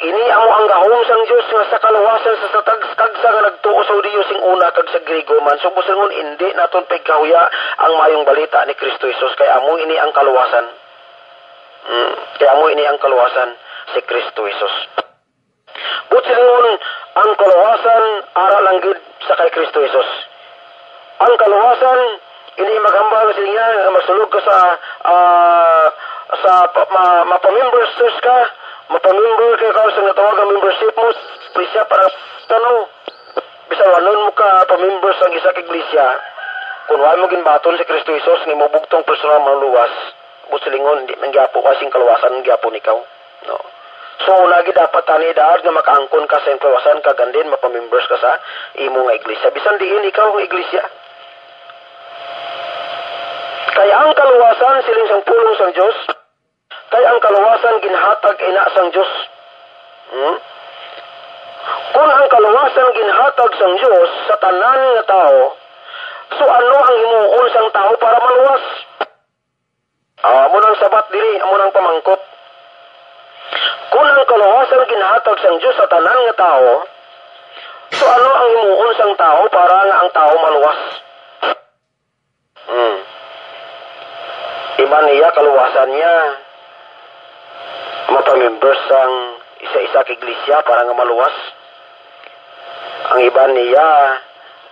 Ini amo ang gahom sang Dios nga sa kaluwasan sa tagsa nga nagtuo sa Hudiyo sing una kag sa Griego man. So busingon hindi naton pagkahuya ang mayong balita ni Kristo Jesus kay amo ini ang kaluwasan. Kay amo ini ang kaluwasan si Kristo Jesus. Busingon ang kaluwasan ara lang gid sa kay Kristo Jesus. Ang kaluwasan ini maghambal sa niya masulog ka sa mapamembers ka. Mapamember kay ka sa natawag ang membership mo, iglesia para tanong. Bisa wanon mo ka pamember sa isa ka iglesia. Kung wala mo ginbaton si Kristo Jesus nga mobugtong personal maluwas, busilingon di man gyapon kasing kaluwasan gyapon ikaw. No. So lagi dapat tani daad nga makaangkon ka sa kaluwasan kagandin mapamembers ka sa imo nga iglesia. Bisan diin ikaw ang iglesia. Kaya ang kaluwasan siling sang pulong sang Dios. Kay ang kaluwasan ginhatag ina sang Dios. Kung ang kaluwasan ginhatag sang Dios sa tanan nga tao, so ano ang himuon sang tao para maluwas? Amo nang sabat diri, amo nang pamangkot. Kung ang kaluwasan ginhatag sang Dios sa tanan nga tao, so ano ang himuon sang tao para nga ang tao maluwas? Iba niya kaluwasan niya. Mapamembers ang isa-isa ka iglesia para nga maluwas. Ang iba niya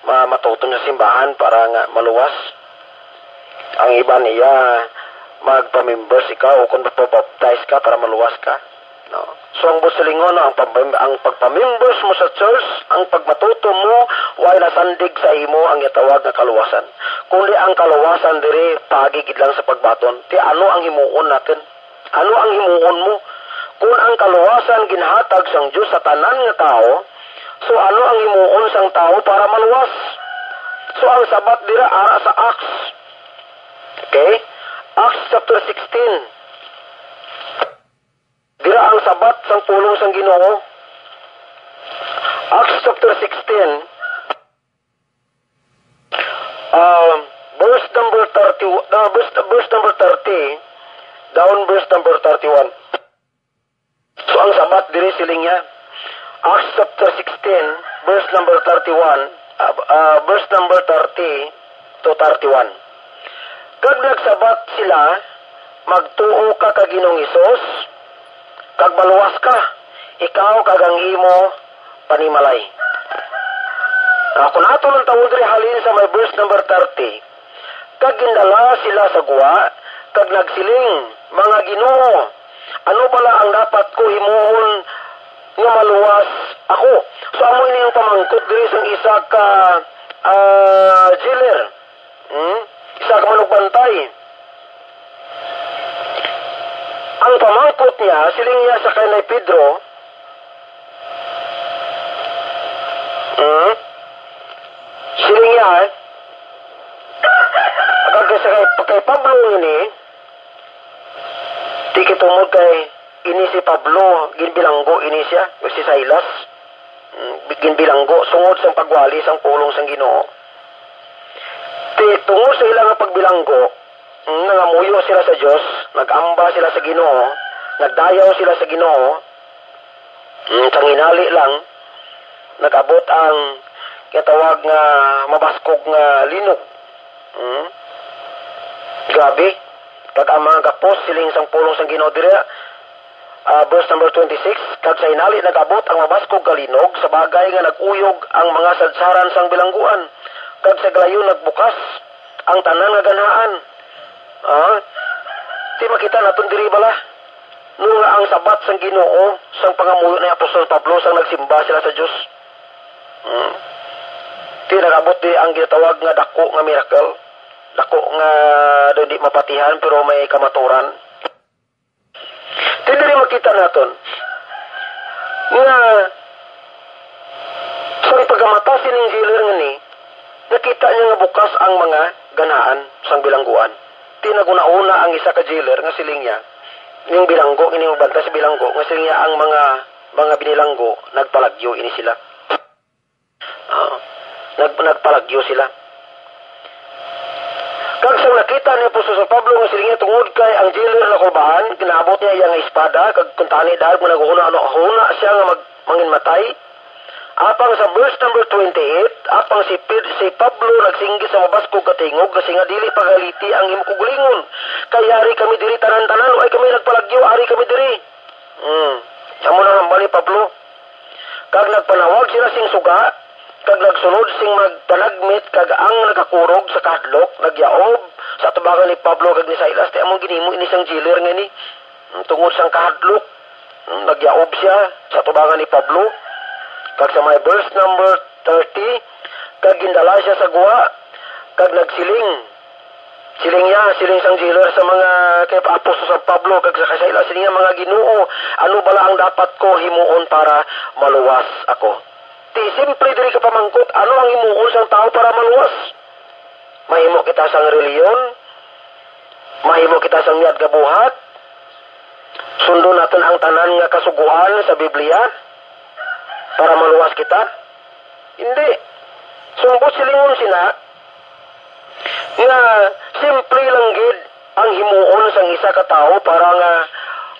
matutong sa simbahan para nga maluwas. Ang iba niya magpa-members ikaw o kung magpa-baptize ka para maluwas ka. No. So ang busilingon, no, ang pagpa-members mo sa church, ang pagmatuto mo, wala nasandig sa imo ang itawag na kaluwasan. Kundi ang kaluwasan diri pagigid lang sa pagbaton. Ti ano ang himuon natin? Ano ang himuon mo? Kung ang kaluwasan ginhatag sang Dios sa tanan nga tao, so ano ang himuon sang tao para maluwas? So ang sabat dira ara sa Acts. Okay? Acts chapter 16. Dira ang sabat sang pulong sang Ginoo. Acts chapter 16. Verse number 30 down verse number 31. So ang sabat diri siling niya. Acts chapter 16 verse number 31, verse number 30 to 31. Kag nagsabat sila, magtuo ka kag Ginoong Hesus, kag maluwas ka, ikaw kag ang imo panimalay. Kung ato ng tawod rin halin sa may verse number 30, kag gindala sila sa guwa, kag nagsiling, mga Ginoo, ano pala ang dapat ko himuon nga maluwas ako? So amo ini yung pamangkot diri sang isa ka jailer. Isa ka manugbantay. Ang pamangkot niya, siling niya sa kanay Pedro, siling niya, kay Pablo ini, tikitumod kay ini si Pablo, ginbilanggo ini siya, si Silas, ginbilanggo, sungod sang pagwali sang pulong sang Ginoo. Tungod sa ilang pagbilanggo, nangamuyo sila sa Dios, nagamba sila sa Ginoo, nagdayaw sila sa Ginoo, tanginali lang, nagabot ang kitawag nga mabaskog nga linog. Grabe, kag ang mga gapos siling sang pulong sang Ginoo dira, verse number 26, kag sa inali nagabot ang mabaskog nga linog sa bagay nga naguyog ang mga sadsaran sang bilangguan, kag sa glayon nagbukas ang tanan nga ganhaan. Di makita naton diri bala nung ang sabat sang Ginoo sang pangamuyo ni Apostol Pablo sang nagsimba sila sa Dios. Di nagabot di ang gitawag nga dako nga miracle, dako nga di mapatihan pero may kamaturan. Di diri makita naton nga sang pagkamata sining jailer nga ni, nakita niya nga bukas ang mga ganaan sang bilangguan. Tinaguna-una ang isa ka jailer nga siling niya, ning bilanggo, ining banta sa bilanggo, nga siling niya ang mga binilanggo, nagpalagyo ini sila. Nagpalagyo sila. Kag sang nakita ni Apostol Pablo nga siling niya tungod kay ang jailer na kulbahan, kinaabot niya iyang espada, kag kuntani dahil mo naghuna siya nga manginmatay. Apang sa verse number 28, apang si Pablo nagsinggi sa mabaskog katingog kasi nga dili pagaliti ang imo kugulingon. Kaya ari kami diri tanan-tanan, ay kami nagpalagyo, ari kami diri. Amo na nang bali Pablo. Kag nagpanawag sila sing suga, kag nagsunod sing magpanagmit kag ang nagakurog sa kahadlok, nagyaob sa tubangan ni Pablo kag ni Silas. Ti among ginimo ini sang jailer nga ni. Tungod sang kahadlok, nagyaob siya sa tubangan ni Pablo. Kag sa may verse number 30, kag gindala siya sa guwa, kag nagsiling. Siling sang jailer sa mga kay Apostol sa Pablo, kag sa kasayla siling niya, mga Ginoo, ano bala ang dapat ko himuon para maluwas ako? Ti simple diri ka pamangkot, ano ang himuon sang tao para maluwas? Mahimo kita sang reliyon, mahimo kita sang niyad gabuhat, sundo natin ang tanan nga kasuguan sa Biblia, para maluwas kita? Hindi. Sumbot silingon sina nga simple lang gid ang himuon sang isa ka tawo para nga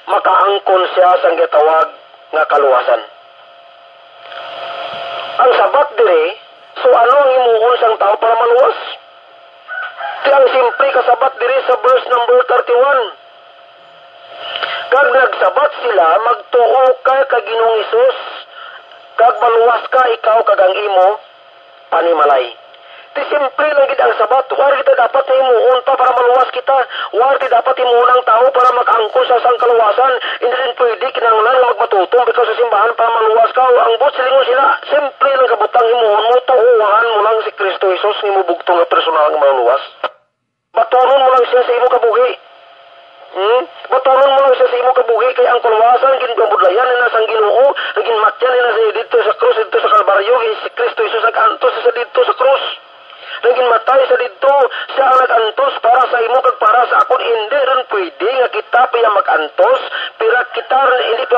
makaangkon siya sang gitawag nga kaluwasan. Ang sabat dire, so ano ang himuon sang tawo para maluwas? Ti ang simple ka sabat dire sa verse number 31. Kag nagsabat sila, magtuo ka kag Ginoong Hesus, kag maluwas ka ikaw kag ang imo panimalay. Di simple lang gid ang sabat. War kita dapat himuon pa para maluwas kita. War kita dapat himuon ang tao para makaangkon sa sang kaluwasan. Hindi rin pwede kinanglan magmatutong because sa simbahan para maluwas ka. Ang bot silingon sila. Simple lang kabutang himuon mo. Tuuhan mo lang si Kristo Jesus ni mo bugtong na personal nga maluwas. Batunon mo lang siya sa imo kabuhi. Batunon mo lang siya sa imo kabuhi kay ang kaluwasan ginpamudlayan na sang Ginoo, naging matyan na sa dito sa krus, dito sa Kalbaryo, si Kristo Jesus nag-antos sa dito sa krus. Naging matay sa dito, siya ang nag-antos para sa imo kag para sa akon. Hindi rin pwede nga kita piya mag-antos, pero kita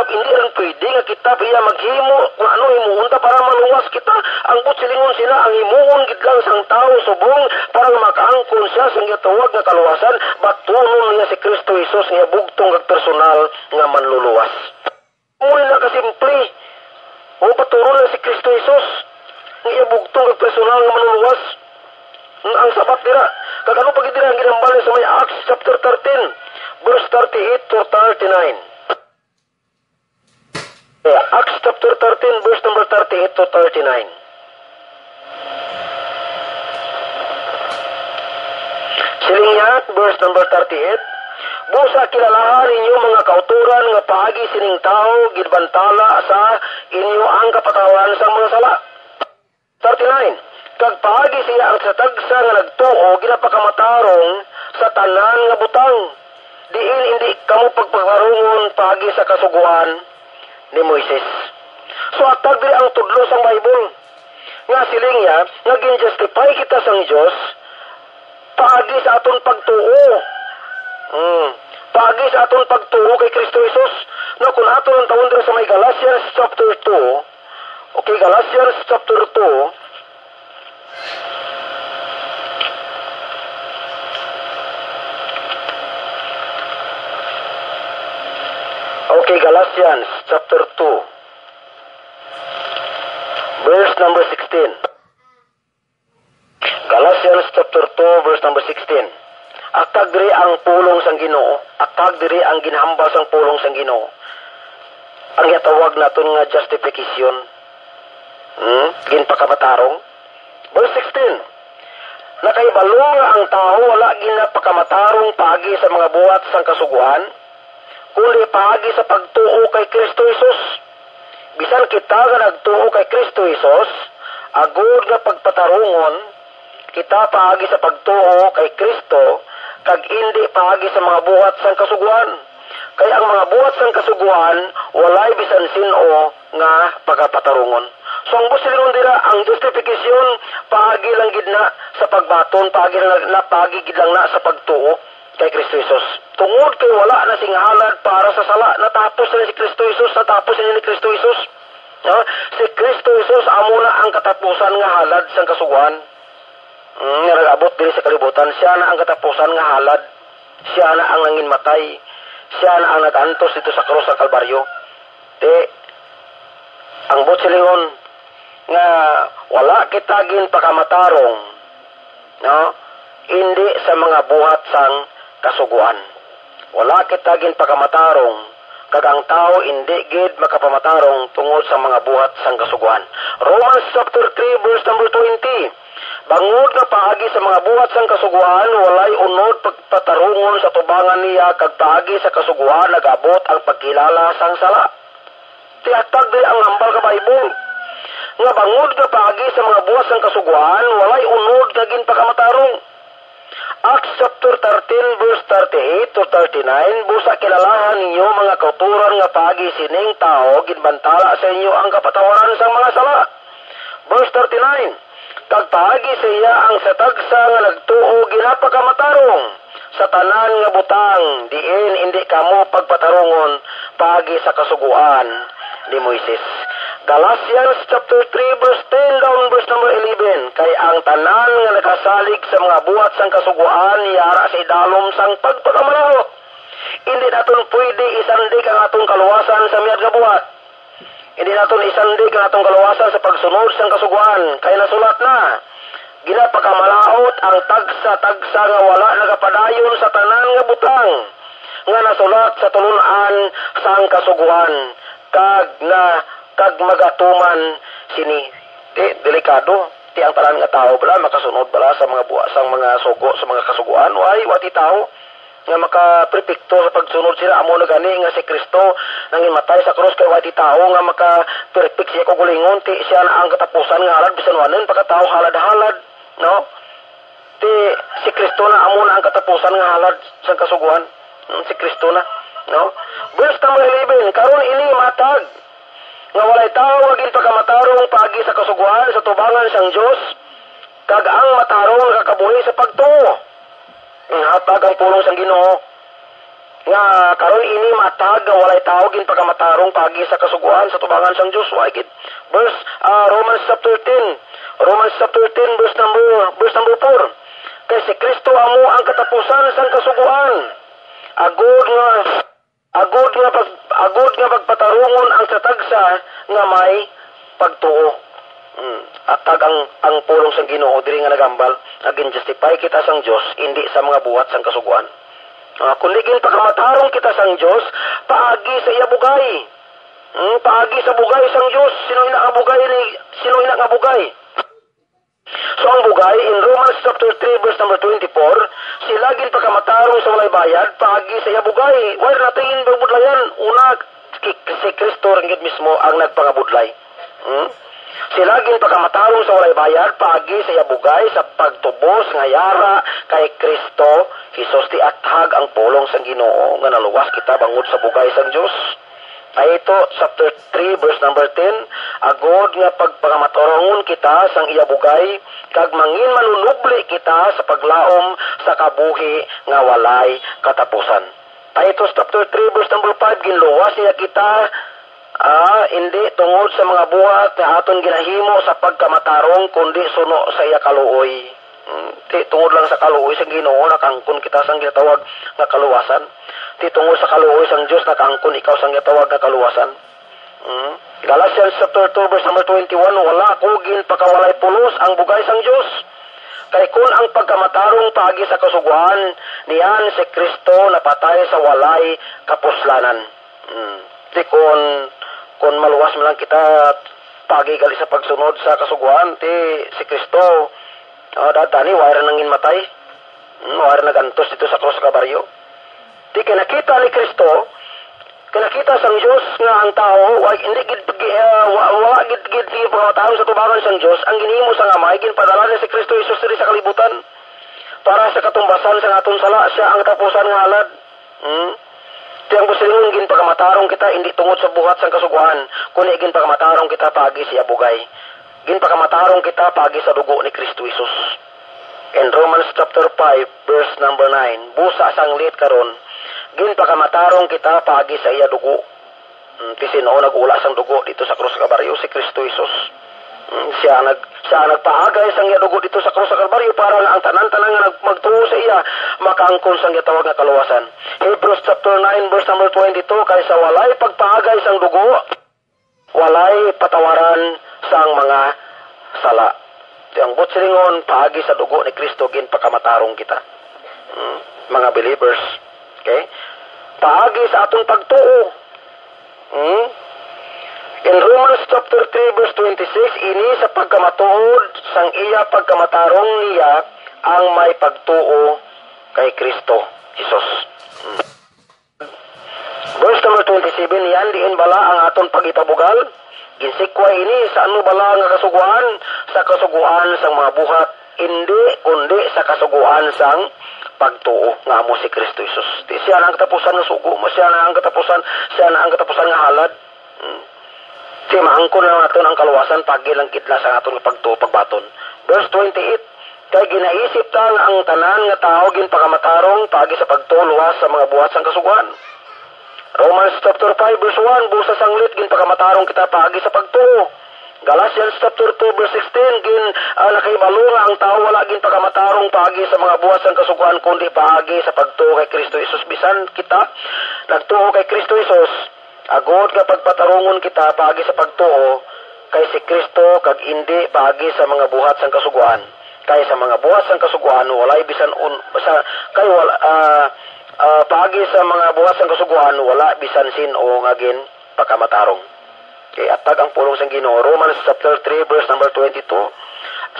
hindi rin pwede nga kita piya maghimo kung ano himuon ta para maluwas kita. Ang silingon sila ang himuon gid lang sang tao subong para makaangkon siya sa gitawag nga kaluwasan. Batunon niya si Kristo Jesus nga bugtong kag personal nga manluluwas. Muna na kasimple. O batunon na si Kristo Jesus nga bugtong kag personal nga manluluwas. Ang sabat nila. Kagano pag nila ang ginambal sa may Acts chapter 13, verse 38 to 39. Acts chapter 13, verse number 38 to 39. Silingyak, verse number 38. Busa kilalahan ninyo mga kauturan nga paagi sining tao gidbantala sa inyo ang kapatawaran sa mga sala. 39. Kag paagi siya ang sa tagsa nga nagtuo ginapakamatarong sa tanan nga butang. Diin hindi kamo pagpakarungon paagi sa kasuguan ni Moises. So atag diri ang tudlo sang Bible. Nga silingya naging justify kita sang Dios paagi sa aton pagtuo. Paagi sa aton pagtuo kay Kristo Jesus. Na kung aton ang tawon diri sa may Galatians chapter 2. Okay, Galatians chapter 2. Okay, Galatians chapter 2, verse number 16. Galatians chapter 2, verse number 16. Atag diri ang pulong sang Ginoo, atag diri ang ginhambal sang pulong sang Ginoo. Ang gitawag naton nga justification. Ginpakamatarong. Verse 16. Nakaibalo nga ang tao wala ginapakamatarong paagi sa mga buhat sang kasuguan, kundi paagi sa pagtuo kay Kristo Jesus. Bisan kita nga nagtuo kay Kristo Jesus, agud nga pagpatarungon, kita paagi sa pagtuo kay Kristo, kag hindi paagi sa mga buhat sang kasuguan. Kaya ang mga buhat sang kasuguan, walay bisan sino nga pagpatarungon. So ang busilingon dira ang justification paagi lang gid na sa pagbaton, paagi gid lang na sa pagtuo kay Kristo Jesus. Tungod kay wala na sing halad para sa sala, natapos na si Kristo Jesus, natapos na ni Kristo Jesus. No? Si Kristo Jesus amo na ang katapusan nga halad sang kasuguan. Nagabot diri sa kalibutan, siya na ang katapusan nga halad. Siya na ang nangin matay. Siya na ang nag-antos dito sa krus sa Kalbaryo. Ang busilingon nga wala kita gin pakamatarong, no? Hindi sa mga buhat sang kasuguan. Wala kita gin pakamatarong kag ang tao hindi gid makapamatarong tungod sa mga buhat sang kasuguan. Romans chapter 3 verse number 20. Bangod nga paagi sa mga buhat sang kasuguan, walay unod pagpatarungon sa tubangan niya kag paagi sa kasuguan nagabot ang pagkilala sang sala. Tiatag di ang hambal ka Bible. Nga bangod nga paagi sa mga buhat sang kasuguan, walay unod kagin pagkamatarong. Acts chapter 13 verse 38 to 39, busa kilalahan ninyo mga kauturan nga paagi sining tao ginbantala sa inyo ang kapatawaran sang mga sala. Verse 39. Kag paagi siya ang sa tagsa nga nagtuo ginapakamatarong sa tanan nga butang, diin hindi kamo pagpatarungon paagi sa kasuguan ni Moises. Galatians chapter 3 verse 10 down verse number 11. Kay ang tanan nga nakasalig sa mga buhat sang kasuguan yara sa idalom sang pagpakamalaho. Hindi naton pwede isandig ang atong kaluwasan sa miyad nga buhat. Hindi naton isandig ang atong kaluwasan sa pagsunod sang kasuguan. Kay nasulat na, ginapakamalaot ang tagsa-tagsa nga wala nagapadayon sa tanan nga butang nga nasulat sa tulunan sang kasuguan kag magatuman sini. Delikado. Ti ang tanan nga tao bala makasunod bala sa mga buwa sang mga sugo sa mga kasuguan wati tao nga maka-prepekto sa pagsunod sila amo na gani nga si Kristo nangin matay sa krus kay wati tao nga maka-perfect siya kugulingon ti siya na ang katapusan nga halad bisan wanen pagkatao halad-halad no ti si Kristo na amo na ang katapusan nga halad sa kasuguan si Kristo na no verse number 11 karon ini matag nga walay tao wagin pagkamatarong paagi sa kasuguan sa tubangan sang Dios kag ang matarong kakabuhi sa pagtuo hatag ang pulong sang Ginoo nga karon ini matag nga walay tao gin pagkamatarong paagi sa kasuguan sa tubangan sang Dios wagid verse Romans chapter 10 verse number 4 kay si Kristo amo ang katapusan sang kasuguan agod nga pagpatarungon ang satagsa nga may pagtuo atag ang pulong sang Ginoo diri nga nagambal agin justify kita sang Dios hindi sa mga buhat sang kasuguan kundi gin pagkamatarong kita sang Dios paagi sa iya bugay paagi sa bugay sang Dios sino ina nga bugay so ang bugay in Romans chapter 3 verse number 24 sila gin pagkamatarong sa walay bayad paagi sa iya bugay wala natin babudlayan una si Kristo ringgit mismo ang nagpangabudlay sila gin pagkamatarong sa walay bayad paagi sa iya bugay sa pagtubos nga yara kay Kristo Hesus ti athag ang pulong sang Ginoo nga naluwas kita bangod sa bugay sang Dios ay ito chapter 3 verse number 10 agod nga pagpangamatarong kita sang iya bugay kag mangin manunubli kita sa paglaom sa kabuhi nga walay katapusan ay ito chapter 3 verse number 5 ginluwas niya kita hindi tungod sa mga buhat na aton ginahimo sa pagkamatarong kundi suno sa iya kaluoy ti tungod lang sa kaluoy sa Ginoo nakangkon kita sang gitawag nga kaluwasan ti tungod sa kaluoy sang Dios nakangkon ikaw sang gitawag nga kaluwasan Galatians chapter 2 verse number 21 wala ko gin pakawalay pulos ang bugay sang Dios kay kun ang pagkamatarong paagi sa kasuguan niyan si Kristo napatay sa walay kapuslanan ti kun maluwas man lang kita pagi gali sa pagsunod sa kasuguan ti si Kristo dadani wala nangin matay wala nagantos dito sa krus Kalbaryo ti kinakita ni Kristo kinakita sang Dios nga ang tao hindi wala gid pagkamatarong sa tubangan sang Dios ang ginhimo sang Ama ginpadala ni si Kristo Hesus diri sa kalibutan para sa katumbasan sa aton sala siya ang tapusan nga halad tiyang busilingon gin pagkamatarong kita hindi tungod sa buhat sang kasuguan kundi gin pagkamatarong kita paagi siya bugay gin pagkamatarong kita paagi sa dugo ni Kristo Hesus in Romans chapter 5 verse number 9 busa sang lit karon gin pagkamatarong kita paagi sa iya dugo ti sino nagula sang dugo dito sa krus Kalbaryo si Kristo Hesus siya nagpaagay sang iya dugo dito sa krus Kalbaryo para nga ang tanan-tanan nga magtuo sa iya makaangkon sang gitawag nga kaluwasan Hebrews chapter 9 verse number 22 kaysa walay pagpaagay sang dugo walay patawaran sang mga sala ang butsilingon paagi sa dugo ni Kristo gin pakamatarong kita mga believers okay paagi sa atong pagtuo in Romans chapter 3 verse 26 ini sa pagkamatuod sang iya pagkamatarong niya ang may pagtuo kay Kristo Hesus verse number 27 yan diin bala ang aton pagitabugal ginsikway ini sa ano bala nga kasuguan sa kasuguan sang mga buhat hindi kundi sa kasuguan sang pagtuo nga amo si Kristo Hesus di siya na ang katapusan nga sugo siya na ang katapusan nga halad siya maangkon lang natin ang kaluwasan pagilang kitla sa aton pagtuo pagbaton verse 28 kay ginaisip ta nga ang tanan nga tao gin pagamatarong paagi sa pagtuo luwas sa mga buhat sang kasuguan Romans chapter 5 verse 1 busa sanglit gin pagamatarong kita paagi sa pagtuo Galatians chapter 2 verse 16 gin nakaibalo nga ang tao wala gin pagamatarong paagi sa mga buhat sang kasuguan kundi paagi sa pagtuo kay Kristo Hesus bisan kita nagtuo kay Kristo Hesus agod nga pagpatarungon kita paagi sa pagtuo kay si Kristo kag indi paagi sa mga buhat sang kasuguan kay sa mga buhat sang kasuguan walay bisan paagi sa mga buhat sang kasuguan wala bisan sin-o nga gin pagkamatarong kay atag ang pulong sang Ginoo Romans chapter 3 verse number 22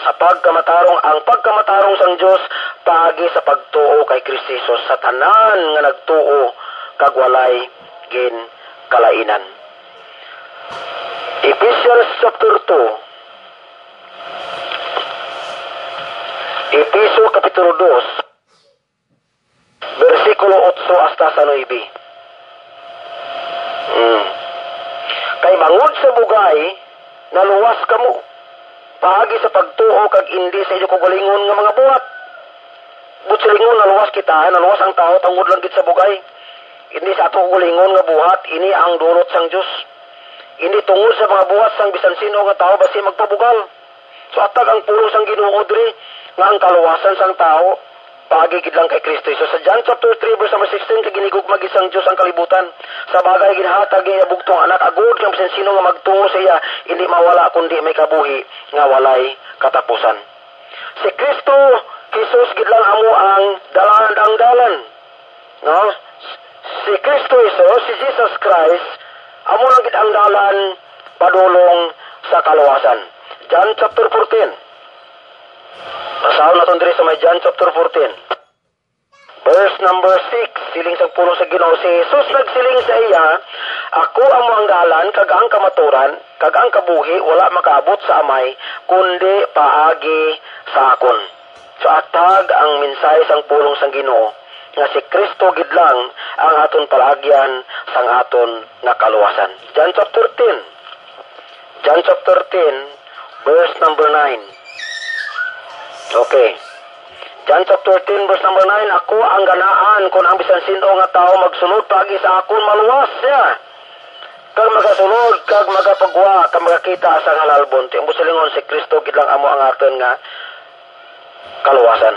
sa ang pagkamatarong sang Dios paagi sa pagtuo kay Kristo Jesus sa tanan nga nagtuo kag walay gin kalainan. Ephesians chapter 2. Episo kapitulo 2 versikulo 8 hasta sa 9. Kay bangod sa bugay naluwas kamo paagi sa pagtuo kag indi sa inyo kagalingon nga mga buhat. Butsalingon naluwas kita, naluwas ang tao tungod lang gid sa bugay. Hindi sa ato kagalingon nga buhat, ini ang dulot sang Dios. Hindi tungod sa mga buhat sang bisan sino nga tao basi magpabugal. So atag ang pulong sang Ginoo diri nga ang kaluwasan sang tao paagi gid lang kay Kristo Jesus. Sa John chapter 3 verse 16 kay ginigugma gid sang Dios ang kalibutan. Sa bagay ginhatag niya bugtong anak agud kang bisan sino nga magtuo sa iya hindi mawala kundi may kabuhi nga walay katapusan. Si Kristo Jesus gid lang amo ang dalan. No? Si Kristo Jesus, si Jesus Christ amo lang gid ang dalan padulong sa kaluwasan. John chapter 14. Basahan natin diri sa may John chapter 14. Verse number 6. Siling sa pulong sa Ginoo si Jesus nagsiling sa iya, ako ang manggalan kag ang kamaturan kag ang kabuhi wala makaabot sa amay kundi paagi sa akon. So atag ang mensahe sang pulong sang Ginoo nga si Kristo gid lang ang aton palagyan sang aton nga kaluwasan. John chapter 10. John chapter 10 verse number 9. Okay. John chapter 10 verse number 9, ako ang ganaan kung ang bisan sino nga tao magsunod pagi sa akon maluwas siya. Kag magasunod, kag magapagwa, kag magakita sa halalbon. Tiang busilingon si Kristo gid lang amo ang aton nga kaluwasan.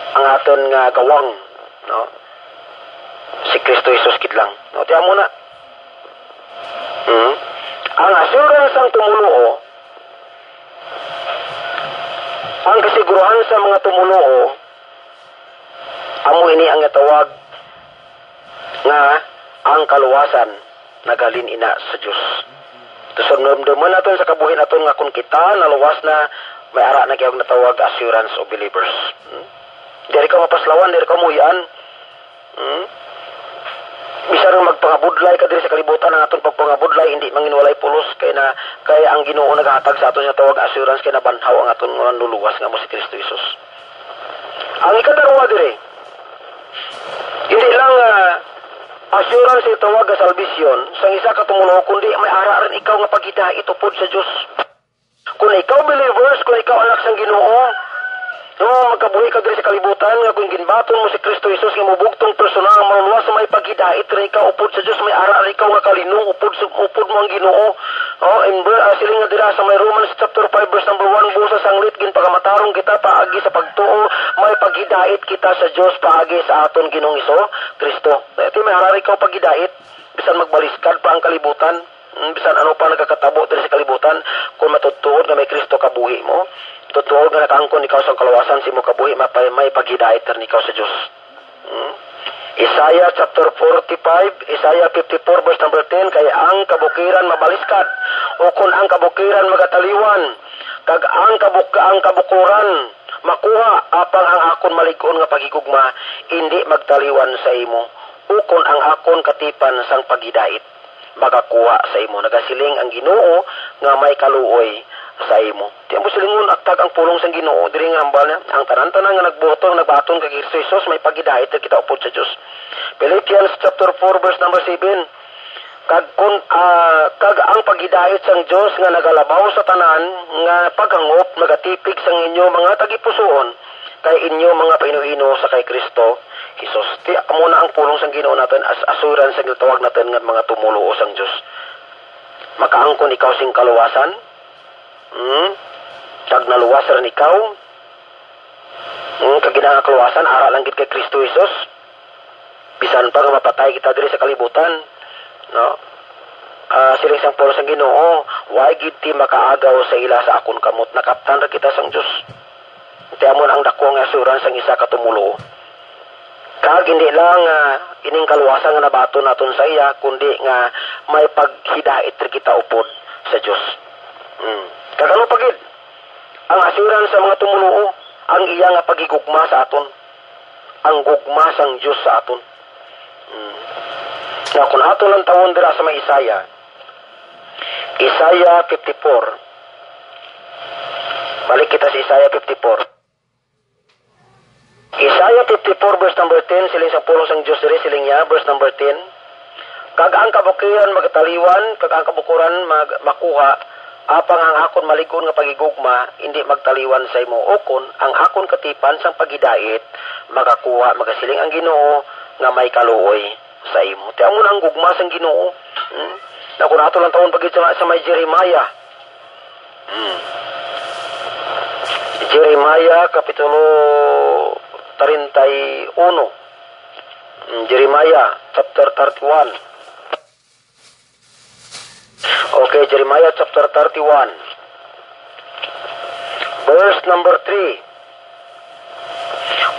Ang aton nga gawang, no? Si Kristo Jesus gid lang. No, tiang mo na. Ang assurance ang tumuluo, ang kasiguruhan sa mga tumuluo, amo ini ang tawag nga ang kaluwasan nagalin ina sa Dios. Tusunod-duman naton sa kabuhi naton nga kung kita naluwas na may ara na gyud natawag assurance of believers. Diri ka mapaslawan, diri ka muyan. Bisan magpangabudlay ka diri sa kalibutan ang aton pagpangabudlay hindi manginwalay pulos kay ang Ginoo nagahatag sa aton sa tawag assurance kay nabanhaw ang aton nga luluwas nga mo si Kristo Jesus. Ang ikadarwa diri hindi lang assurance sa tawag sa salvation sang isa ka tumulo kundi may ara rin ikaw nga paghidait upod sa Dios. Kung ikaw believers, kung ikaw anak sang Ginoo, no, magkabuhi ka diri sa kalibutan nga kung ginbaton mo si Kristo Jesus nga mubugtong personal nga maluluwas sa may paghidait rin ikaw upod sa Dios may ara rin ikaw nga kalinong upod mo ang Ginoo. Oh, siling nga dira sa may Romans chapter 5 verse number 1 busa sanglit gin pagamatarong kita paagi sa pagtuo may paghidait kita sa Dios paagi sa aton Ginoong Hesus Kristo. Ito may ara rin ikaw paghidait bisan magbaliskad pa ang kalibutan. Bisan ano pa nagkakatabo diri sa kalibutan kung matutuod nga may Kristo kabuhi mo. Totoo nga nakaangkon ikaw sa kaluwasan si mo kabuhi may paghidait rin ikaw sa Dios. Isaiah chapter 45, Isaiah 54 verse number 10, kaya ang kabukiran mabaliskad o kung ang kabukiran magataliwan kag ang kabukuran makuha apang ang akon malig-on nga paghigugma hindi magtaliwan sa imo ukon ang akon katipan sang paghidait magakuha sa imo. Nagasiling ang Ginoo nga may kaluoy sa imo. Tiyan mo silingon atag ang pulong sang Ginoo diri nga ambal na ang tanan-tanan nga nagbaton kay Kristo Jesus may paghidait kita upod sa Dios. Philippians chapter 4 verse number 7, kag ang paghidait sang Dios nga nagalabaw sa tanan nga paghangop magatipig sang inyo mga tagipusoon kay inyo mga painuino sa kay Kristo Jesus. Ti amo na ang pulong sang Ginoo natin as assurance sa tawag natin nga mga tumuluo sang Dios. Makaangkon ikaw sing kaluwasan. Kag naluwas rin ikaw. Kag ginang kaluwasan ara lang gid kay Kristo Jesus. Bisan pa nga mapatay kita diri sa kalibutan, no? Siling sang pulong sang Ginoo, why gid ti makaagaw sa ila sa akon kamot nakaptan ra kita sang Dios. Tiamon ang dako nga assurance ang isa ka tumulo. Kag hindi lang ining kaluwasan nga nabaton naton sa iya kundi nga may paghidait kita upod sa Dios. Kag ano pagid Ang asiran sa mga tumunuo, ang iya nga pagigugma sa aton. Ang gugma sang Dios sa aton. Na kung aton lang tawon dira sa may Isaya 54. Balik kita sa Isaya 54. Isaya 54 verse number 10, siling sa pulong sang Dios diri siling niya verse number 10. Kag ang kabukiran magataliwan, kag ang kabukuran makuha, apang ang akon maligon nga pagigugma, hindi magtaliwan sa imo. Okon, ang akon katipan sang pagidait, magakuha, magasiling ang Ginoo nga may kaluoy sa imo. Ti amo ang gugma sang Ginoo. Na kung ato lang taon pagit sa may Jeremiah. Jeremiah kapitulo 31. Jeremiah chapter 31. Okay, Jeremiah chapter 31. Verse number 3.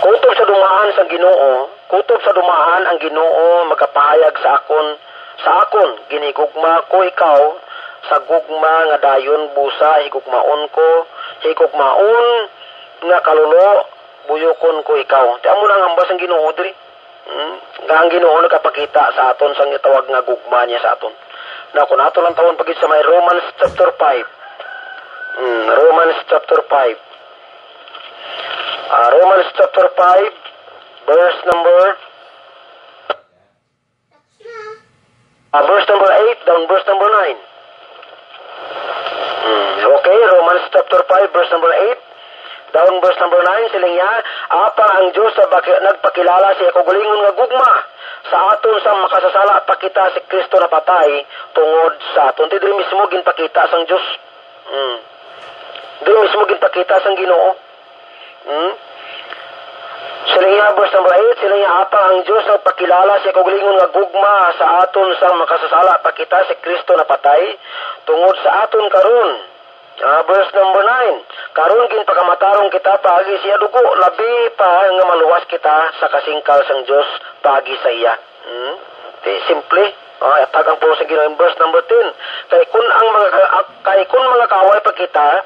Kutob sa dumaan sa Ginoo, kutob sa dumaan ang Ginoo magapahayag sa akon ginigugma ko ikaw sa gugma nga dayon busa higugmaon ko, higugmaon nga kalulo buyokon ko ikaw. Ti amo nang ambas ang Ginoo diri. Nga ang Ginoo nagapakita sa aton sang gitawag nga gugma niya sa aton. Na kung ato lang tawon pagit sa may Romans chapter 5. Romans chapter 5. Romans chapter 5 verse number 8 down verse number 9. Okay, Romans chapter 5 verse number 8 down verse number 9 siling niya, apa ang Dios sa nagpakilala siya kagulingon nga gugma sa aton sa makasasala at pakita si Kristo na patay tungod sa aton. Dili mismo ginpakita sang Dios. Dili mismo ginpakita sang Ginoo. Siling niya verse number 8, siling niya, apa ang Dios nagpakilala siya kagulingon nga gugma sa aton sa makasasala at pakita si Kristo na patay tungod sa aton karon. Verse number 9, karon ginpakamatarong kita paagi siya dugo, labi pa nga maluwas kita sa kasingkal sang Dios paagi sa iya. Simple. Tagang po sa Ginoo verse number 10. Kay kun mga kaaway pa kita,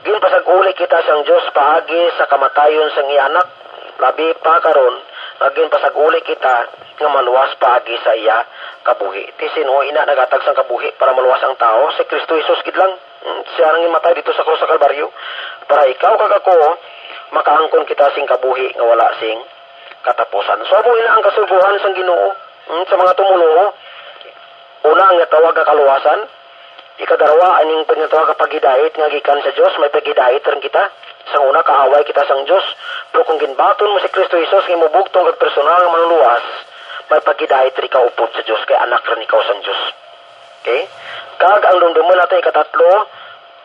ginpasag-uli kita sang Dios paagi sa kamatayon sang iya anak, labi pa karon agin pasag-uli kita nga maluwas paagi sa iya kabuhi. Ti sino ina nagatag sang kabuhi para maluwas ang tao? Si Kristo Jesus gid lang. Siya nang imatay dito sa krus sa Kalbaryo para ikaw kag ako makaangkon kita sing kabuhi nga wala sing katapusan. So amo ina ang kasuguhan sang Ginoo sa mga tumunuo. Una nga tawag nga kaluwasan, ikadarawa aning pagtawag nga pagidait nga gikan sa Dios, may pagidait rin kita. Sang una kaaway kita sang Dios, pero kung ginbaton mo si Kristo Jesus nga mubugtong kag personal nga manluwas, may pagidait rin ka upod sa Dios kay anak rin ikaw sang Dios. Okay? Kag ang dumduman natin ikatatlo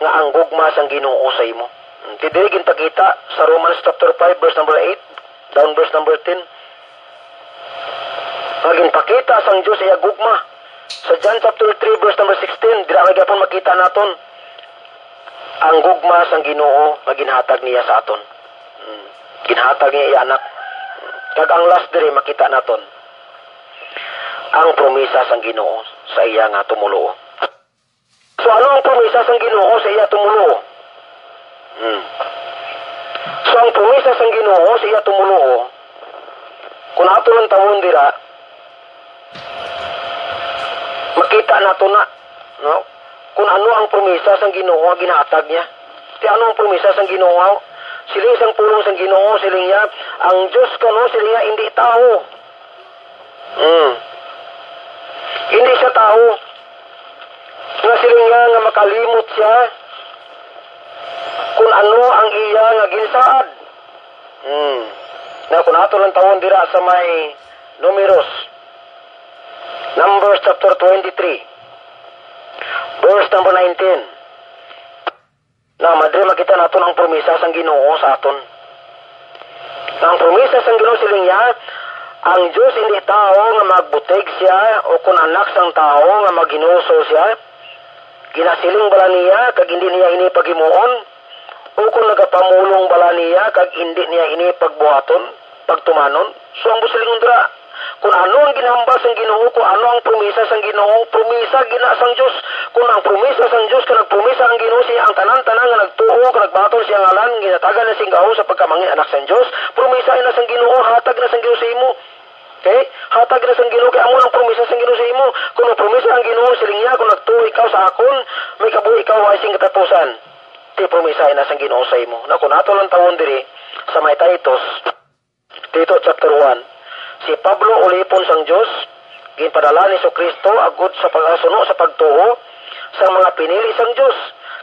nga ang gugma sang Ginoo sa imo. Dili ginpakita sa Romans chapter 5 verse number 8 down verse number 10. Ginpakita sang Dios iya gugma. Sa John chapter 3 verse number 16, dira may gyapon makita naton ang gugma sang Ginoo nga ginhatag niya sa aton. Ginhatag niya iya anak. Kag ang last diri makita naton ang promesa sang Ginoo sa iya nga tumuluo. So ano ang promesa sang Ginoo sa iya tumuluo? So ang promesa sang Ginoo sa iya tumuluo, kung ato lang tawon dira, makita nato na, no? Kung ano ang promesa sang Ginoo ginatag niya. Ti ano ang promesa sang Ginoo? Siling sang pulong sang Ginoo, siling niya, ang Dios kano siling niya hindi tao. Hindi siya tao. Nga siling niya nga makalimot siya kung ano ang iya nga ginsaad. Na kung ato lang tawon dira sa may Numbers chapter 23 verse number 19. Na madre makita naton ang promesa sang Ginoo sa aton. Ang promesa sang Ginoo siling niya, ang Dios hindi tao nga magbutig siya o kung anak sang tao nga maginuso siya. Ginasiling bala niya kag hindi niya ini pagimuon o kung nagapamulong bala niya kag hindi niya ini pagbuhaton, pagtumanon. So ang busilingon dira, Kung ano ang ginhambal sang Ginoo, kung ano ang promesa sang Ginoo, promesa gina sang Dios. Kung ang promesa sang Dios kanang promesa ang Ginoo siya ang tanan-tanan nga nagtuo kanang nagbaton siya ngalan ginatagan na sing anak sa pagkamangin anak sang Dios. Promesa ina sang Ginoo, hatag na sang Ginoo sa imo. Okay? Hatag na sang Ginoo kay amo ang promesa sang Ginoo sa imo. Kung ang promesa ang Ginoo siling niya kung nagtuo ikaw sa akon, may kabuhi ikaw ay sing katapusan. Ti promesa ina sang Ginoo sa imo. Na kun ato lang tawon diri sa may Titus, Tito chapter 1, si Pablo ulipon sang Dios, ginpadala ni Kristo agud sa pagasuno sa pagtuo sa mga pinili sang Dios.